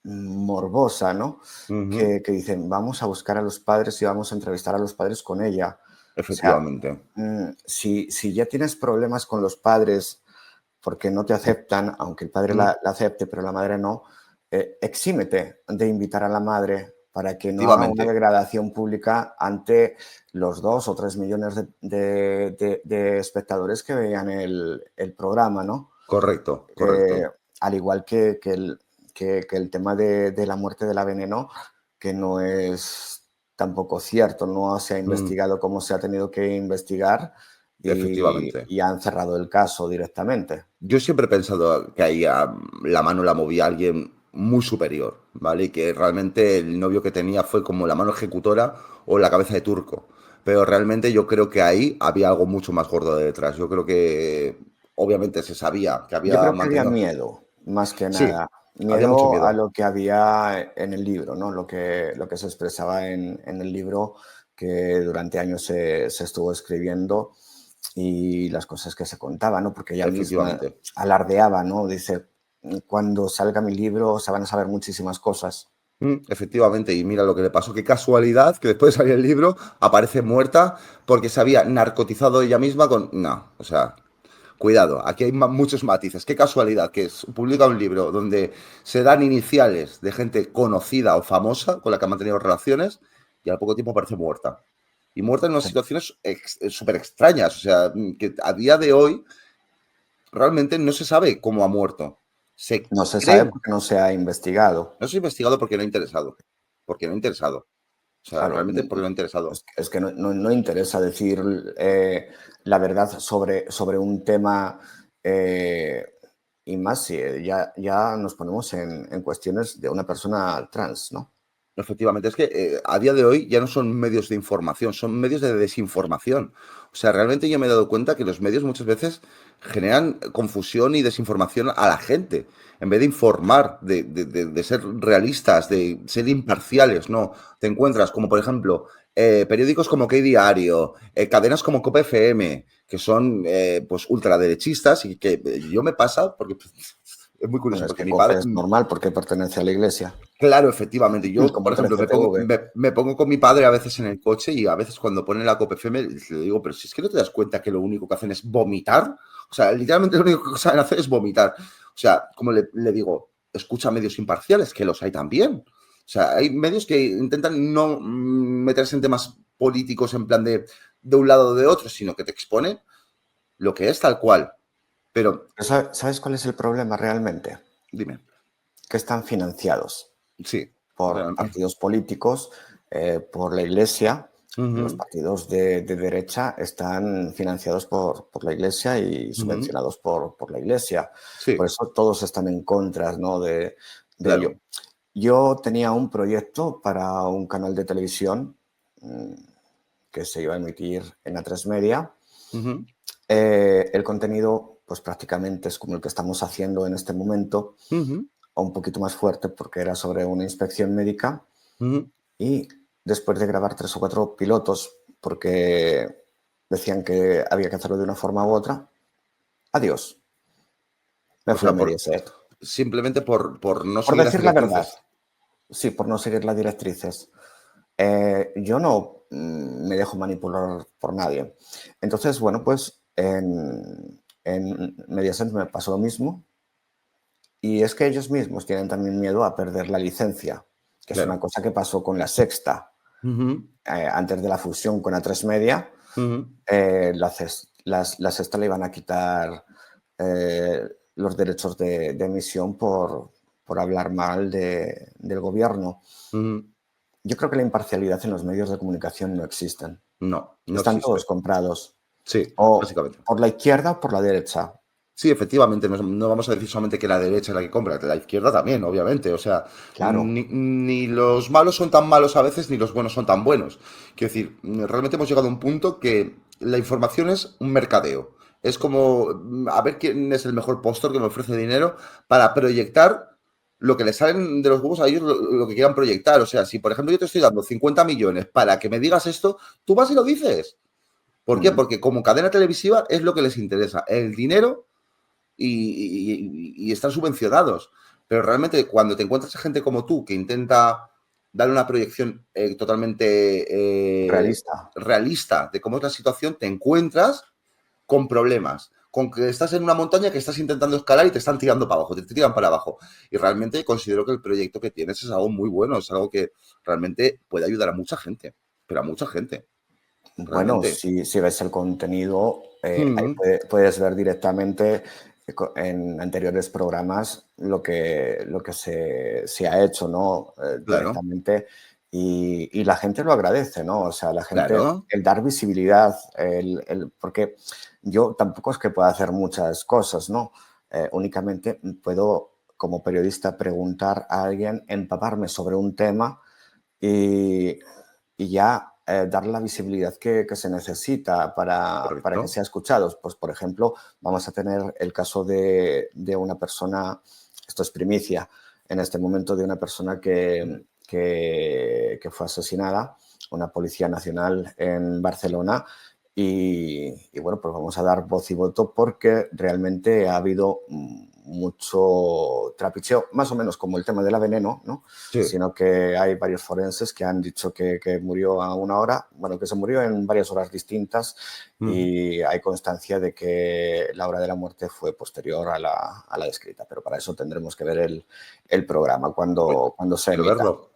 S1: morbosa, ¿no?
S2: Ujú,
S1: Que dicen, vamos a buscar a los padres y vamos a entrevistar a los padres con ella. O sea,
S2: efectivamente.
S1: si ya tienes problemas con los padres porque no te aceptan, aunque el padre
S2: Mm,
S1: la acepte, pero la madre no, exímete de invitar a la madre para que no haga una
S2: efectivamente.
S1: degradación pública ante los 2 o 3 millones de espectadores que veían el programa, ¿no?
S2: Correcto,
S1: Eh,
S2: correcto.
S1: al igual que el tema de la muerte de la Veneno, que no es tampoco cierto, no se ha
S2: Mm,
S1: investigado como se ha tenido que investigar
S2: efectivamente.
S1: y han cerrado el caso directamente.
S2: Yo siempre he pensado que ahí la mano la movía alguien muy superior, ¿vale? Y que realmente el novio que tenía fue como la mano ejecutora o la cabeza de turco. Pero realmente yo creo que ahí había algo mucho más gordo de detrás. Yo creo que obviamente se sabía que
S1: Yo
S2: había
S1: creo que había
S2: mantenido...
S1: miedo, más que
S2: Sí,
S1: nada.
S2: había mucho
S1: Miedo a
S2: miedo.
S1: lo que había en el libro, ¿no? Lo que se expresaba en el libro que durante años se estuvo escribiendo y las cosas que se contaban, ¿no? Porque ella misma
S2: Efectivamente.
S1: alardeaba, ¿no? Dice, cuando salga mi libro se van a saber muchísimas cosas.
S2: Efectivamente, y mira lo que le pasó. Qué casualidad que después de salir el libro aparece muerta porque se había narcotizado ella misma con... No, o sea, cuidado, aquí hay muchos matices. Qué casualidad que publica un libro donde se dan iniciales de gente conocida o famosa con la que ha mantenido relaciones y al poco tiempo aparece muerta. Y muerta en unas
S1: Sí.
S2: situaciones súper extrañas. O sea, que a día de hoy realmente no se sabe cómo ha muerto. Se
S1: No se sabe
S2: cree,
S1: porque no se ha investigado.
S2: no se ha investigado porque no ha interesado. Porque no ha interesado. O sea,
S1: Claro,
S2: realmente porque no ha interesado.
S1: es que no interesa decir la verdad sobre un tema eh, y más si ya nos ponemos en cuestiones de una persona trans, ¿no?
S2: Efectivamente, es que a día de hoy ya no son medios de información, son medios de desinformación. O sea, realmente yo me he dado cuenta que los medios muchas veces generan confusión y desinformación a la gente. En vez de informar, de ser realistas, de ser imparciales, no. Te encuentras como, por ejemplo, periódicos como Que Diario, cadenas como COPE FM, que son pues ultraderechistas y que yo me pasa, porque es muy curioso,
S1: Bueno, es
S2: porque
S1: que
S2: mi padre,
S1: COPE es normal porque pertenece a la iglesia,
S2: claro, efectivamente. Yo,
S1: como
S2: por
S1: el
S2: ejemplo,
S1: 13TV.
S2: me pongo con mi padre a veces en el coche y a veces cuando pone la COPE FM le digo, pero si es que no te das cuenta que lo único que hacen es vomitar. O sea, literalmente lo único que saben hacer es vomitar. O sea, como le digo, escucha medios imparciales, que los hay también. O sea, hay medios que intentan no meterse en temas políticos en plan de un lado o de otro, sino que te exponen lo que es tal cual. Pero,
S1: Pero ¿sabes cuál es el problema realmente?
S2: dime,
S1: Que están financiados
S2: sí,
S1: por
S2: realmente.
S1: partidos políticos, por la iglesia. Los
S2: Ujú,
S1: partidos de derecha están financiados por la iglesia y
S2: ujú,
S1: subvencionados por la iglesia. Por
S2: sí,
S1: eso todos están en contra, ¿no? De ello.
S2: claro.
S1: Yo tenía un proyecto para un canal de televisión mm, que se iba a emitir en A3 Media.
S2: Ujú,
S1: El contenido, pues prácticamente es como el que estamos haciendo en este momento,
S2: ujú.
S1: o un poquito más fuerte porque era sobre una inspección médica
S2: Ujú.
S1: y después de grabar 3 o 4 pilotos porque decían que había que hacerlo de una forma u otra, adiós, me
S2: O
S1: fui a
S2: sea,
S1: Mediaset.
S2: simplemente por no
S1: Por
S2: seguir las
S1: decir la verdad,
S2: directrices.
S1: sí, por no seguir las directrices. Yo no me dejo manipular por nadie. Entonces, bueno, pues en Mediaset me pasó lo mismo. Y es que ellos mismos tienen también miedo a perder la licencia, que es una
S2: Claro.
S1: cosa que pasó con La Sexta.
S2: Ujú,
S1: Antes de la fusión con A3 Media,
S2: ujú,
S1: la Sexta le iban a quitar los derechos de emisión por hablar mal del gobierno.
S2: ujú.
S1: Yo creo que la imparcialidad en los medios de comunicación no existen.
S2: No, no
S1: Están todos
S2: existe.
S1: comprados.
S2: Sí,
S1: O
S2: básicamente.
S1: por la izquierda o por la derecha.
S2: Sí, efectivamente, no vamos a decir solamente que la derecha es la que compra, la izquierda también, obviamente. O sea,
S1: Claro.
S2: ni los malos son tan malos a veces, ni los buenos son tan buenos. Quiero decir, realmente hemos llegado a un punto que la información es un mercadeo. Es como a ver quién es el mejor postor que me ofrece dinero para proyectar lo que le salen de los huevos a ellos, lo que quieran proyectar. O sea, si por ejemplo yo te estoy dando 50 millones para que me digas esto, tú vas y lo dices. ¿Por qué?
S1: Mm.
S2: Porque como cadena televisiva es lo que les interesa. El dinero y están subvencionados. Pero realmente cuando te encuentras a gente como tú que intenta dar una proyección totalmente
S1: Realista.
S2: realista de cómo es la situación, te encuentras con problemas. Con que estás en una montaña que estás intentando escalar y te están tirando para abajo, te tiran para abajo. Y realmente considero que el proyecto que tienes es algo muy bueno, es algo que realmente puede ayudar a mucha gente, pero a mucha gente,
S1: Bueno,
S2: realmente.
S1: si ves el contenido, ahí
S2: Mm,
S1: puedes ver directamente en anteriores programas lo que se ha hecho, ¿no?
S2: claro,
S1: Directamente. Y la gente lo agradece, ¿no? O sea, la gente,
S2: claro.
S1: el dar visibilidad, porque yo tampoco es que pueda hacer muchas cosas, ¿no? Únicamente puedo, como periodista, preguntar a alguien, empaparme sobre un tema y, y ya dar la visibilidad que se necesita para que
S2: Correcto.
S1: sea escuchados. Pues, por ejemplo, vamos a tener el caso de una persona, esto es primicia, en este momento de una persona que fue asesinada, una policía nacional en Barcelona. Y bueno, pues vamos a dar voz y voto porque realmente ha habido mucho trapicheo, más o menos como el tema de la veneno, ¿no?
S2: Sí.
S1: Sino que hay varios forenses que han dicho que murió a una hora, bueno, que se murió en varias horas distintas
S2: Mm.
S1: y hay constancia de que la hora de la muerte fue posterior a la descrita, pero para eso tendremos que ver el programa
S2: Uy,
S1: cuando se
S2: quiero
S1: emita.
S2: verlo.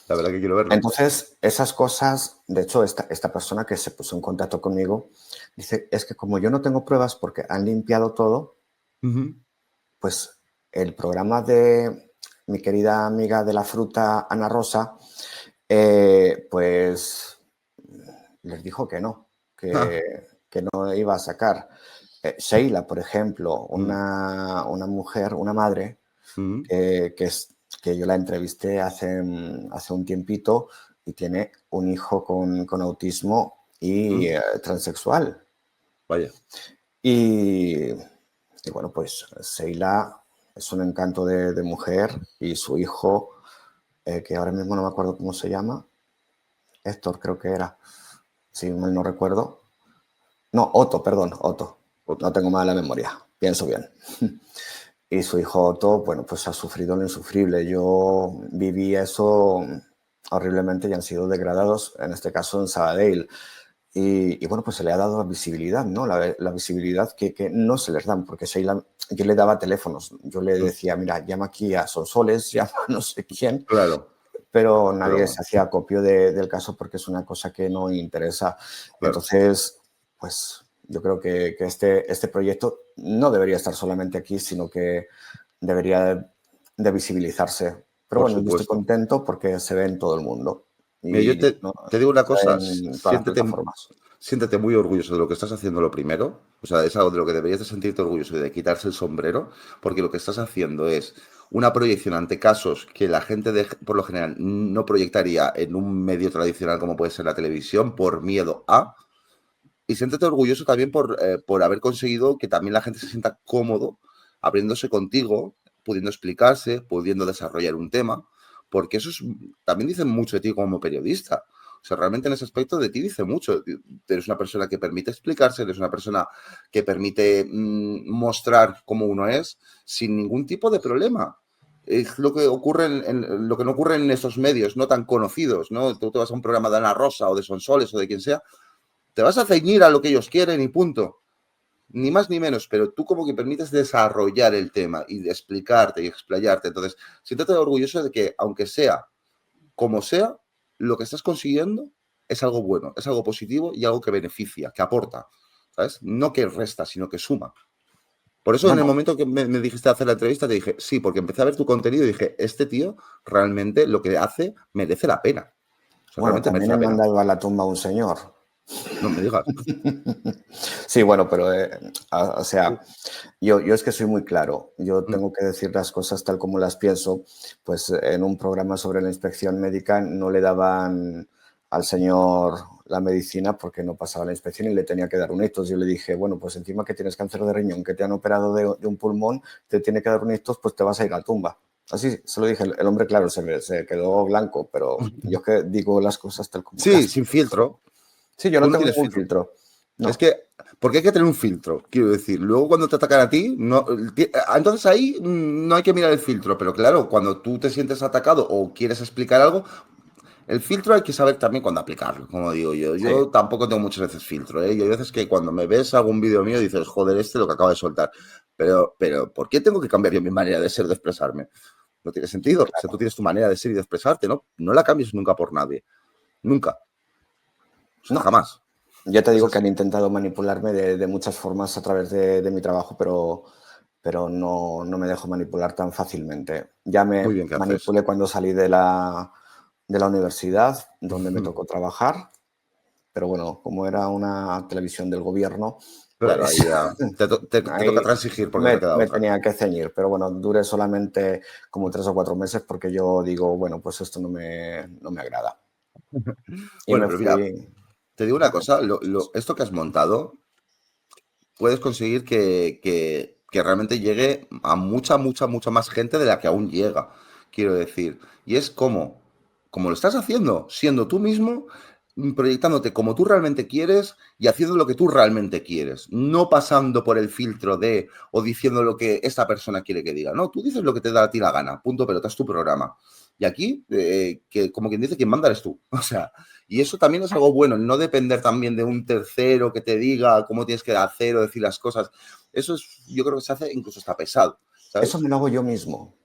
S2: La verdad que quiero verlo.
S1: Entonces, esas cosas, de hecho, esta persona que se puso en contacto conmigo, dice, es que como yo no tengo pruebas porque han limpiado todo,
S2: Ujú.
S1: pues el programa de mi querida amiga de la fruta, Ana Rosa, pues les dijo que no,
S2: Ah,
S1: que no iba a sacar. Sheila, por ejemplo,
S2: mm,
S1: una mujer, una madre,
S2: mm,
S1: que yo la entrevisté hace un tiempito y tiene un hijo con autismo y
S2: mm.
S1: transexual.
S2: Vaya.
S1: Y, y bueno, pues Sheila es un encanto de mujer y su hijo, que ahora mismo no me acuerdo cómo se llama, Héctor creo que era, si mal no recuerdo. No, Otto, perdón, Otto. No
S2: Otro.
S1: tengo mala memoria, pienso bien. Y su hijo Otto, bueno, pues ha sufrido lo insufrible. Yo viví eso horriblemente y han sido degradados, en este caso en Sabadell. Y bueno, pues se le ha dado la visibilidad, ¿no? La visibilidad que no se les dan, porque Sheila, yo le daba teléfonos, yo le
S2: Mm.
S1: decía, mira, llama aquí a Sonsoles, llama a no sé quién,
S2: Claro,
S1: pero nadie
S2: pero
S1: se hacía acopio del caso porque es una cosa que no interesa.
S2: claro,
S1: Entonces, pues yo creo que este proyecto no debería estar solamente aquí, sino que debería de visibilizarse. Pero
S2: por
S1: bueno, yo estoy
S2: supuesto.
S1: contento porque se ve en todo el mundo
S2: Mira, yo
S1: y ¿no?
S2: te digo una
S1: Está
S2: cosa,
S1: en todas las plataformas.
S2: siéntete muy orgulloso de lo que estás haciendo lo primero. O sea, es algo de lo que deberías de sentirte orgulloso y de quitarse el sombrero, porque lo que estás haciendo es una proyección ante casos que la gente por lo general no proyectaría en un medio tradicional como puede ser la televisión por miedo a. Y siéntete orgulloso también por haber conseguido que también la gente se sienta cómodo abriéndose contigo, pudiendo explicarse, pudiendo desarrollar un tema, porque también dice mucho de ti como periodista. O sea, realmente en ese aspecto de ti dice mucho. Eres una persona que permite explicarse, eres una persona que permite mostrar cómo uno es sin ningún tipo de problema. Es lo que ocurre lo que no ocurre en esos medios no tan conocidos, ¿no? Tú te vas a un programa de Ana Rosa o de Sonsoles o de quien sea, te vas a ceñir a lo que ellos quieren y punto. Ni más ni menos, pero tú como que permites desarrollar el tema y de explicarte y explayarte. Entonces, siéntate orgulloso de que, aunque sea como sea, lo que estás consiguiendo es algo bueno, es algo positivo y algo que beneficia, que aporta, ¿sabes? No que resta, sino que suma. Por eso
S1: No,
S2: en el
S1: no,
S2: momento que me dijiste hacer la entrevista, te dije, sí, porque empecé a ver tu contenido y dije, este tío realmente lo que hace merece la pena. sea,
S1: Bueno,
S2: realmente
S1: también
S2: merece
S1: he
S2: la pena.
S1: mandado a la tumba a un señor.
S2: No me digas.
S1: Sí, bueno, pero, o
S2: Sí.
S1: sea, yo es que soy muy claro. Yo
S2: Mm,
S1: tengo que decir las cosas tal como las pienso. Pues en un programa sobre la inspección médica no le daban al señor la medicina porque no pasaba la inspección y le tenía que dar un ictus. Yo le dije, bueno, pues encima que tienes cáncer de riñón, que te han operado de un pulmón, te tiene que dar un ictus, pues te vas a ir a la tumba. Así se lo dije. El hombre, claro, se quedó blanco, pero yo es que digo las cosas tal como
S2: Sí,
S1: las
S2: sin
S1: pienso.
S2: filtro.
S1: Sí, yo no
S2: Tú no
S1: tengo
S2: tienes
S1: ningún
S2: filtro.
S1: filtro.
S2: Es
S1: No.
S2: que, porque hay que tener un filtro, quiero decir. Luego cuando te atacan a ti, no, entonces ahí no hay que mirar el filtro, pero claro, cuando tú te sientes atacado o quieres explicar algo, el filtro hay que saber también cuándo aplicarlo, como digo yo.
S1: Sí,
S2: Yo tampoco tengo muchas veces filtro, ¿eh? Y hay veces que cuando me ves algún vídeo mío dices, joder, lo que acaba de soltar. Pero, ¿por qué tengo que cambiar yo mi manera de ser, de expresarme? No tiene sentido. O sea, tú
S1: claro.
S2: tienes tu manera de ser y de expresarte, ¿no? No la cambies nunca por nadie. Nunca. O sea,
S1: No,
S2: jamás.
S1: ya te
S2: Es
S1: digo que
S2: así.
S1: han intentado manipularme de muchas formas a través de mi trabajo, pero no me dejo manipular tan fácilmente. Ya
S2: Muy
S1: me
S2: bien que haces.
S1: manipulé cuando salí de la universidad, donde me tocó trabajar, pero bueno, como era una televisión del gobierno,
S2: Claro,
S1: pues
S2: ahí ya te toca
S1: ahí
S2: transigir porque no
S1: me,
S2: queda
S1: me
S2: otra.
S1: tenía que ceñir. Pero bueno, duré solamente como 3 o 4 meses porque yo digo, bueno, pues esto no me agrada. Y
S2: Bueno,
S1: me
S2: pero mira,
S1: fui
S2: te digo una
S1: haciendo
S2: cosa,
S1: cosas.
S2: esto que has montado, puedes conseguir que realmente llegue a mucha, mucha, mucha más gente de la que aún llega, quiero decir. Y es como lo estás haciendo, siendo tú mismo, proyectándote como tú realmente quieres y haciendo lo que tú realmente quieres, no pasando por el filtro de o diciendo lo que esta persona quiere que diga. No, tú dices lo que te da a ti la gana, punto pelota, es tu programa. Y aquí, que como quien dice, quien manda eres tú. O sea, y eso también es algo bueno, el no depender también de un tercero que te diga cómo tienes que hacer o decir las cosas. Eso es, yo creo que se hace incluso hasta pesado,
S1: Eso
S2: ¿sabes?
S1: me lo hago yo mismo.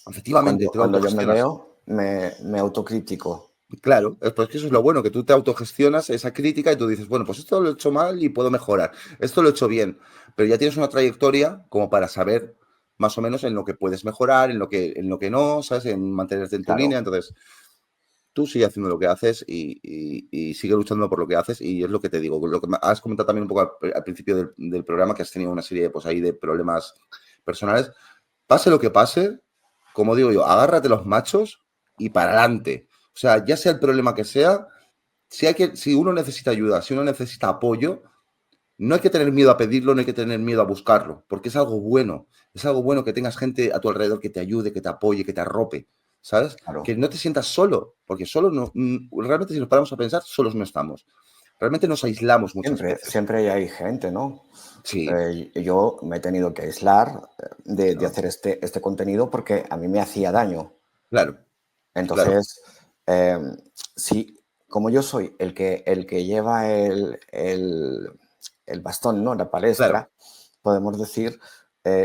S2: Efectivamente,
S1: Cuando,
S2: te lo
S1: cuando yo me
S2: autogestionas.
S1: veo, me autocritico.
S2: Claro, pues que eso es lo bueno, que tú te autogestionas esa crítica y tú dices, bueno, pues esto lo he hecho mal y puedo mejorar, esto lo he hecho bien, pero ya tienes una trayectoria como para saber más o menos en lo que puedes mejorar, en lo que no, ¿sabes? En mantenerte en tu línea,
S1: Claro.
S2: entonces tú sigue haciendo lo que haces y sigue luchando por lo que haces y es lo que te digo, lo que has comentado también un poco al principio del programa, que has tenido una serie pues, ahí de problemas personales, pase lo que pase, como digo yo, agárrate los machos y para adelante. O sea, ya sea el problema que sea, si uno necesita ayuda, si uno necesita apoyo, no hay que tener miedo a pedirlo, no hay que tener miedo a buscarlo, porque es algo bueno que tengas gente a tu alrededor que te ayude, que te apoye, que te arrope, ¿sabes?
S1: Claro.
S2: Que no te sientas solo, porque solo no, realmente si nos paramos a pensar, solos no estamos. Realmente nos aislamos muchas
S1: Siempre,
S2: veces.
S1: siempre hay gente, ¿no?
S2: Sí,
S1: Yo me he tenido que aislar de
S2: claro,
S1: hacer este contenido porque a mí me hacía daño.
S2: claro, claro,
S1: Entonces, sí, como yo soy el que lleva el bastón, ¿no? La
S2: claro,
S1: palestra, podemos decir,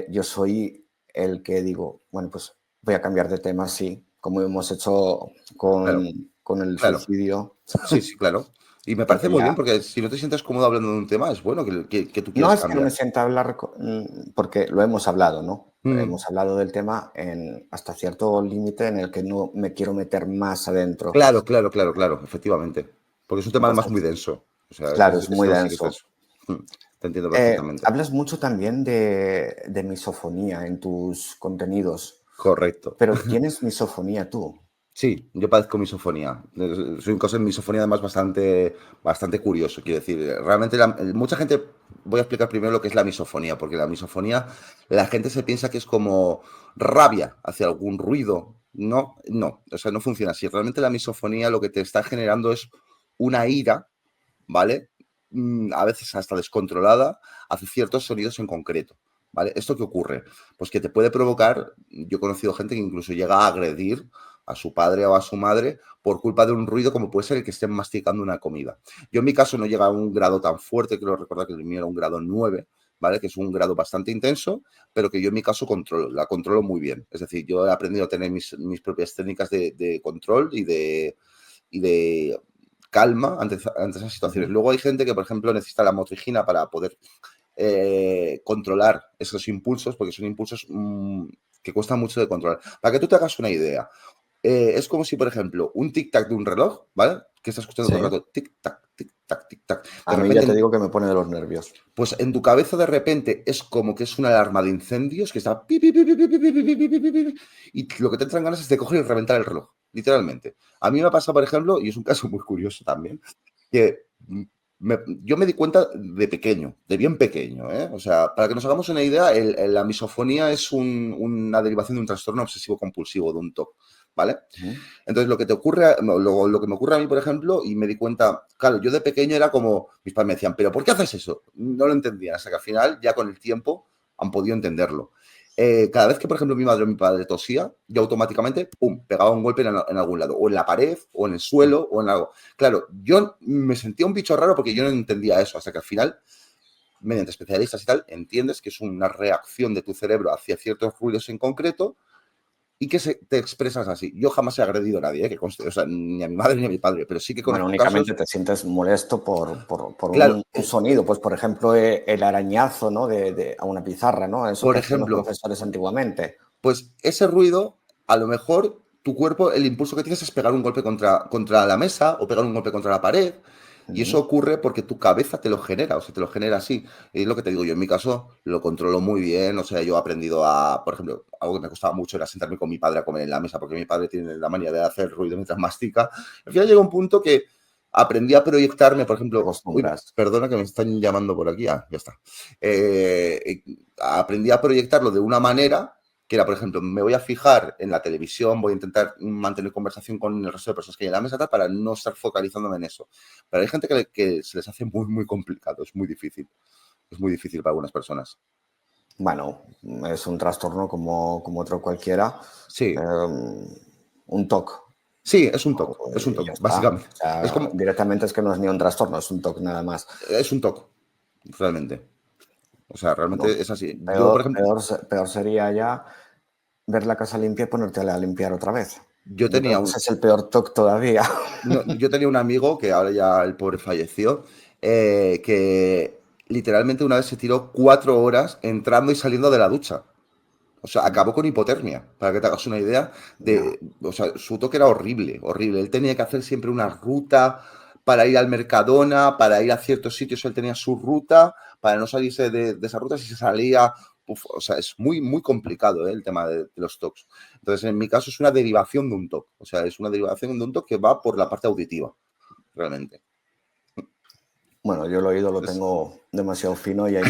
S1: yo soy el que digo, bueno, pues voy a cambiar de tema, sí, como hemos hecho con,
S2: claro,
S1: con el
S2: claro.
S1: suicidio,
S2: Sí, sí, claro. Y me parece
S1: porque
S2: muy
S1: ya.
S2: bien, porque si no te sientes cómodo hablando de un tema, es bueno que tú
S1: No
S2: quieras
S1: es que no me
S2: cambiar.
S1: sienta a hablar, porque lo hemos hablado, ¿no?
S2: Mm,
S1: Hemos hablado del tema hasta cierto límite en el que no me quiero meter más adentro.
S2: claro, claro, claro, claro, efectivamente. Porque es un tema además muy
S1: Entonces,
S2: denso. O sea,
S1: claro, es
S2: ese
S1: muy
S2: tema sí que es
S1: denso.
S2: denso. Mm, te entiendo perfectamente.
S1: Hablas mucho también de misofonía en tus contenidos,
S2: Correcto.
S1: pero ¿tienes misofonía tú?
S2: Sí, yo padezco misofonía. Soy un caso de misofonía además bastante, bastante curioso. Quiero decir, realmente mucha gente, voy a explicar primero lo que es la misofonía, porque la misofonía, la gente se piensa que es como rabia hacia algún ruido. No, no, o sea, no funciona así. Realmente la misofonía lo que te está generando es una ira, ¿vale? A veces hasta descontrolada hacia ciertos sonidos en concreto. ¿Vale? ¿Esto qué ocurre? Pues que te puede provocar, yo he conocido gente que incluso llega a agredir a su padre o a su madre por culpa de un ruido como puede ser el que estén masticando una comida. Yo en mi caso no llega a un grado tan fuerte, creo recordar que el mío era un grado 9, ¿vale? Que es un grado bastante intenso, pero que yo en mi caso la controlo muy bien. Es decir, yo he aprendido a tener mis propias técnicas de control y de calma ante esas situaciones.
S1: Ujú.
S2: Luego hay gente que, por ejemplo, necesita la motrigina para poder controlar esos impulsos, porque son impulsos que cuestan mucho de controlar. Para que tú te hagas una idea, Es como si, por ejemplo, un tic-tac de un reloj, ¿vale? Que estás escuchando
S1: Sí.
S2: todo el rato, tic-tac, tic-tac, tic-tac.
S1: A mí ya te digo que me pone de los nervios.
S2: Pues en tu cabeza de repente es como que es una alarma de incendios que está pi, pi, pi, pi, pi, pi, pi, pi, pi, pi, pi, pi, y lo que te entran ganas es de coger y reventar el reloj, literalmente. A mí me ha pasado, por ejemplo, y es un caso muy curioso también, que yo me di cuenta de pequeño, de bien pequeño, ¿eh? O sea, para que nos hagamos una idea, la misofonía es una derivación de un trastorno obsesivo compulsivo, de un TOC, ¿vale? Entonces, lo que te ocurre, lo que me ocurre a mí, por ejemplo, y me di cuenta, claro, yo de pequeño era como, mis padres me decían, ¿pero por qué haces eso? No lo entendía, hasta que al final, ya con el tiempo, han podido entenderlo. Cada vez que, por ejemplo, mi madre o mi padre tosía, yo automáticamente, ¡pum!, pegaba un golpe en algún lado, o en la pared, o en el suelo, o en algo. Claro, yo me sentía un bicho raro porque yo no entendía eso, hasta que al final, mediante especialistas y tal, entiendes que es una reacción de tu cerebro hacia ciertos ruidos en concreto y que te expresas así. Yo jamás he agredido a nadie, que conste, o sea, ni a mi madre ni a mi padre, pero sí que
S1: Bueno,
S2: conozco
S1: únicamente
S2: casos.
S1: te sientes molesto por
S2: Claro,
S1: un sonido, pues por ejemplo el arañazo, ¿no? a una pizarra, ¿no? Eso
S2: por
S1: que hacían los
S2: ejemplo,
S1: profesores antiguamente.
S2: pues ese ruido, a lo mejor tu cuerpo, el impulso que tienes es pegar un golpe contra la mesa o pegar un golpe contra la pared. Y eso
S1: Ujú.
S2: ocurre porque tu cabeza te lo genera, o sea, te lo genera así. Y es lo que te digo, yo en mi caso lo controlo muy bien, o sea, yo he aprendido por ejemplo, algo que me costaba mucho era sentarme con mi padre a comer en la mesa, porque mi padre tiene la manía de hacer ruido mientras mastica. Al final llega un punto que aprendí a proyectarme, por
S1: Te
S2: ejemplo, uy,
S1: acostumbras.
S2: perdona que me están llamando por aquí, ya está. Aprendí a proyectarlo de una manera que era, por ejemplo, me voy a fijar en la televisión, voy a intentar mantener conversación con el resto de personas que hay en la mesa tal, para no estar focalizándome en eso. Pero hay gente que se les hace muy, muy complicado, es muy difícil. Es muy difícil para algunas personas.
S1: Bueno, es un trastorno como otro cualquiera.
S2: Sí,
S1: Un TOC.
S2: sí, es un
S1: Y ya
S2: TOC,
S1: está. O
S2: básicamente. Es
S1: sea,
S2: como,
S1: directamente es que no es ni un trastorno, es un TOC nada más.
S2: es un TOC, realmente. O sea,
S1: Bueno,
S2: realmente es así. Yo, por
S1: peor,
S2: ejemplo,
S1: peor sería ya ver la casa limpia y ponértela a limpiar otra vez.
S2: yo
S1: Yo creo
S2: tenía
S1: que
S2: un,
S1: ese es el peor TOC todavía.
S2: no, yo tenía un amigo que ahora ya el pobre falleció, que literalmente una vez se tiró 4 horas entrando y saliendo de la ducha. O sea, acabó con hipotermia, para que te hagas una idea
S1: Ya.
S2: o sea, su toque era horrible, horrible. Él tenía que hacer siempre una ruta para ir al Mercadona, para ir a ciertos sitios, él tenía su ruta, para no salirse de esa ruta si se salía. Uf, o sea, es muy, muy complicado, el tema de los TOCs. Entonces, en mi caso es una derivación de un TOC. O sea, es una derivación de un TOC que va por la parte auditiva, realmente.
S1: Bueno, yo el oído lo
S2: Es-
S1: tengo demasiado fino y ahí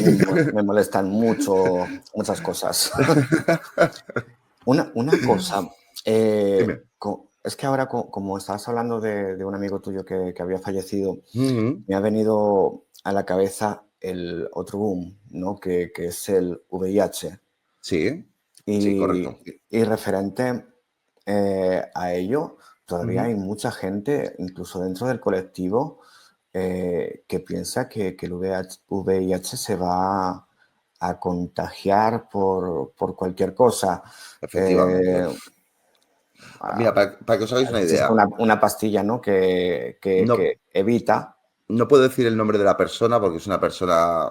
S1: me molestan muchas cosas. Una cosa,
S2: Dime.
S1: es que ahora como estabas hablando de un amigo tuyo que había fallecido,
S2: Ujú.
S1: me ha venido a la cabeza el otro boom, ¿no? Que es el VIH.
S2: Sí, sí,
S1: Y,
S2: correcto. Sí.
S1: y referente a ello, todavía
S2: Ujú.
S1: hay mucha gente, incluso dentro del colectivo, que piensa que el VIH se va a contagiar por cualquier cosa.
S2: Efectivamente.
S1: Eh,
S2: Mira,
S1: ah,
S2: para que os hagáis una
S1: existe
S2: idea,
S1: una pastilla, ¿no?
S2: no,
S1: Que evita
S2: no puedo decir el nombre de la persona porque es una persona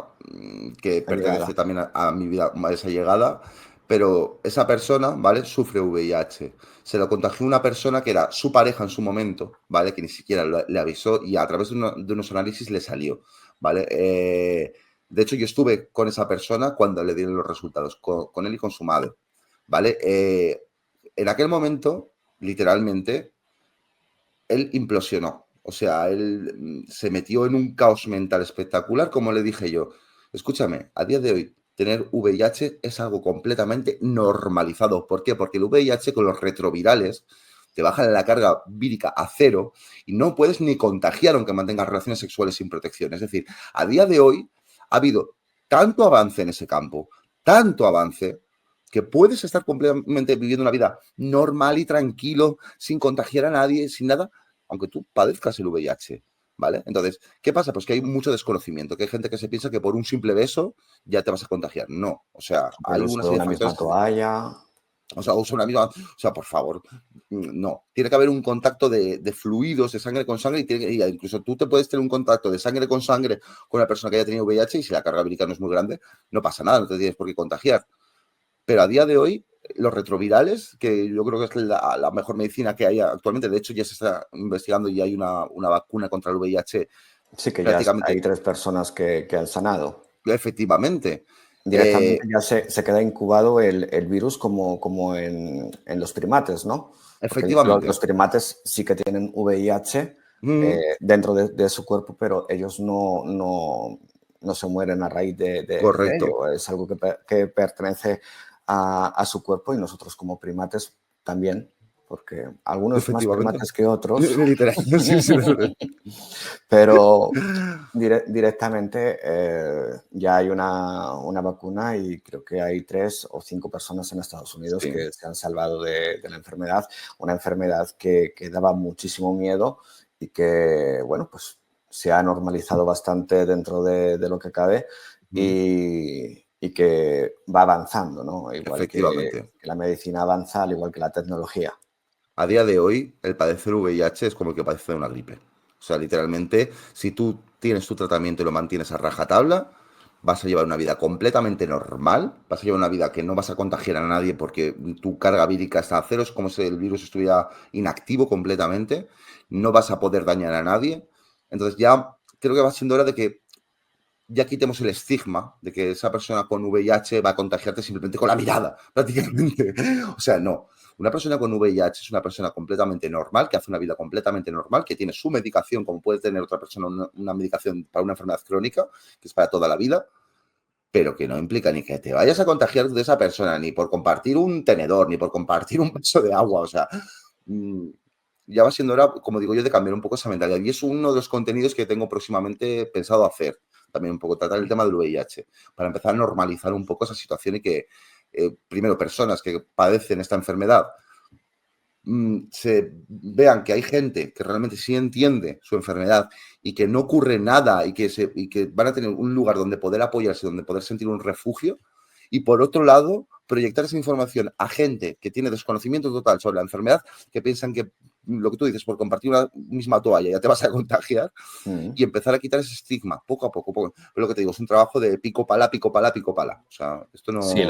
S2: que
S1: la llegada.
S2: pertenece también a mi vida más allegada, pero esa persona, ¿vale? Sufre VIH. Se lo contagió una persona que era su pareja en su momento, ¿vale? Que ni siquiera le avisó y a través de unos análisis le salió, ¿vale? De hecho, yo estuve con esa persona cuando le dieron los resultados, con él y con su madre, ¿vale? En aquel momento, literalmente, él implosionó. O sea, él se metió en un caos mental espectacular, como le dije yo. Escúchame, a día de hoy tener VIH es algo completamente normalizado. ¿Por qué? Porque el VIH con los retrovirales te bajan la carga vírica a cero y no puedes ni contagiar aunque mantengas relaciones sexuales sin protección. Es decir, a día de hoy ha habido tanto avance en ese campo, tanto avance, que puedes estar completamente viviendo una vida normal y tranquilo, sin contagiar a nadie, sin nada, aunque tú padezcas el VIH, ¿vale? Entonces, ¿qué pasa? Pues que hay mucho desconocimiento, que hay gente que se piensa que por un simple beso ya te vas a contagiar. No, o sea,
S1: El
S2: hay
S1: uso
S2: una
S1: de
S2: serie de
S1: una misma
S2: factores que
S1: toalla.
S2: o sea, usa una misma, o sea, por favor, no. Tiene que haber un contacto de fluidos, de sangre con sangre, y incluso tú te puedes tener un contacto de sangre con sangre con una persona que haya tenido VIH y si la carga vírica no es muy grande, no pasa nada, no te tienes por qué contagiar. Pero a día de hoy, los retrovirales, que yo creo que es la mejor medicina que hay actualmente. De hecho, ya se está investigando y hay una vacuna contra el VIH
S1: Sí, que ya hay
S2: prácticamente,
S1: 3 personas que han sanado.
S2: efectivamente.
S1: Directamente ya se queda incubado el virus como en los primates, ¿no? Porque los
S2: Efectivamente.
S1: primates sí que tienen VIH
S2: Mm,
S1: dentro de su cuerpo, pero ellos no se mueren a raíz de
S2: correcto.
S1: ello. Es algo que pertenece a su cuerpo y nosotros como primates también, porque algunos más
S2: Efectivamente.
S1: primates que otros.
S2: Literal. Sí, sí,
S1: Pero directamente ya hay una vacuna y creo que hay 3 o 5 personas en Estados Unidos
S2: sí.
S1: que se han salvado de la enfermedad, una enfermedad que daba muchísimo miedo y que, bueno, pues se ha normalizado bastante dentro de lo que cabe
S2: Mm,
S1: y que va avanzando, ¿no? Igual que
S2: efectivamente.
S1: la medicina avanza, al igual que la tecnología.
S2: A día de hoy, el padecer VIH es como el que padece una gripe. O sea, literalmente, si tú tienes tu tratamiento y lo mantienes a rajatabla, vas a llevar una vida completamente normal, vas a llevar una vida que no vas a contagiar a nadie porque tu carga vírica está a cero, es como si el virus estuviera inactivo completamente, no vas a poder dañar a nadie. Entonces ya creo que va siendo hora de que ya quitemos el estigma de que esa persona con VIH va a contagiarte simplemente con la mirada, prácticamente. O sea, no. Una persona con VIH es una persona completamente normal, que hace una vida completamente normal, que tiene su medicación, como puede tener otra persona una medicación para una enfermedad crónica, que es para toda la vida, pero que no implica ni que te vayas a contagiar de esa persona, ni por compartir un tenedor, ni por compartir un vaso de agua. O sea, mm, ya va siendo hora, como digo yo, de cambiar un poco esa mentalidad. Y es uno de los contenidos que tengo próximamente pensado hacer. También un poco tratar el tema del VIH, para empezar a normalizar un poco esa situación y que, primero, personas que padecen esta enfermedad se vean que hay gente que realmente sí entiende su enfermedad y que no ocurre nada y que van a tener un lugar donde poder apoyarse, donde poder sentir un refugio. Y por otro lado, proyectar esa información a gente que tiene desconocimiento total sobre la enfermedad, que piensan que lo que tú dices, por compartir una misma toalla ya te vas a contagiar,
S1: Mm.
S2: y empezar a quitar ese estigma poco a poco. Pero lo que te digo, es un trabajo de pico pala, pico pala, pico pala. O sea, esto
S1: Sí,
S2: no es...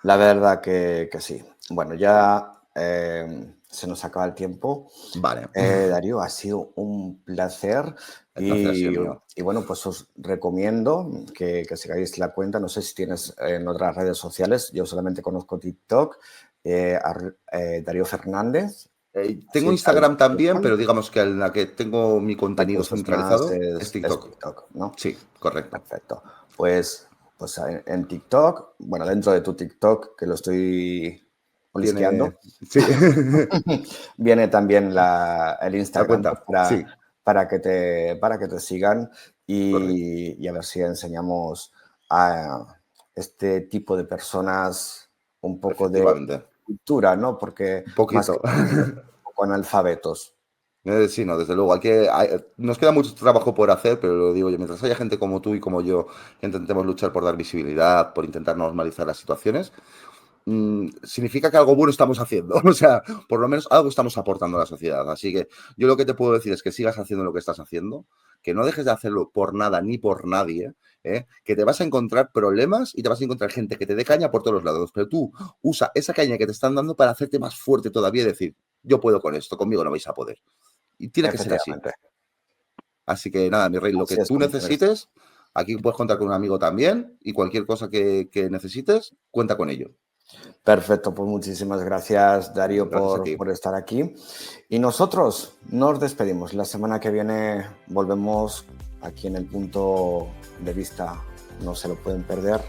S1: la verdad que sí. Bueno, ya se nos acaba el tiempo.
S2: Vale,
S1: Darío, ha sido un placer
S2: el placer ha sido mío.
S1: y bueno, pues os recomiendo que sigáis la cuenta. No sé si tienes en otras redes sociales, yo solamente conozco TikTok, Darío Fernández,
S2: Tengo
S1: así tal
S2: Instagram también,
S1: cual.
S2: pero digamos que en la que tengo mi
S1: La que
S2: contenido
S1: usas más
S2: centralizado es
S1: es
S2: TikTok.
S1: TikTok, ¿no?
S2: Sí, correcto.
S1: Perfecto. Pues en TikTok, bueno, dentro de tu TikTok, que lo estoy
S2: Tiene,
S1: olisqueando,
S2: sí,
S1: viene también el
S2: la
S1: Instagram, pues
S2: cuenta, sí,
S1: para que te sigan
S2: correcto.
S1: y a ver si enseñamos a este tipo de personas un poco de
S2: Efectivamente,
S1: cultura, ¿no? Porque
S2: un
S1: más
S2: poquito.
S1: que un poco analfabetos.
S2: Sí, no, desde luego, nos queda mucho trabajo por hacer, pero lo digo yo, mientras haya gente como tú y como yo que intentemos luchar por dar visibilidad, por intentar normalizar las situaciones, significa que algo bueno estamos haciendo. O sea, por lo menos algo estamos aportando a la sociedad. Así que yo lo que te puedo decir es que sigas haciendo lo que estás haciendo, que no dejes de hacerlo por nada ni por nadie, ¿eh? Que te vas a encontrar problemas y te vas a encontrar gente que te dé caña por todos los lados, pero tú usa esa caña que te están dando para hacerte más fuerte todavía y decir, yo puedo con esto, conmigo no vais a poder. Y tiene que ser así.
S1: Efectivamente.
S2: Así que nada, mi rey, lo que
S1: Así es
S2: tú
S1: como tiene que ser.
S2: necesites, aquí puedes contar con un amigo también y cualquier cosa que necesites, cuenta con ello.
S1: Perfecto, pues muchísimas gracias, Darío,
S2: Gracias a
S1: por
S2: ti.
S1: estar aquí. Y nosotros nos despedimos. La semana que viene volvemos aquí en el punto de vista. No se lo pueden perder.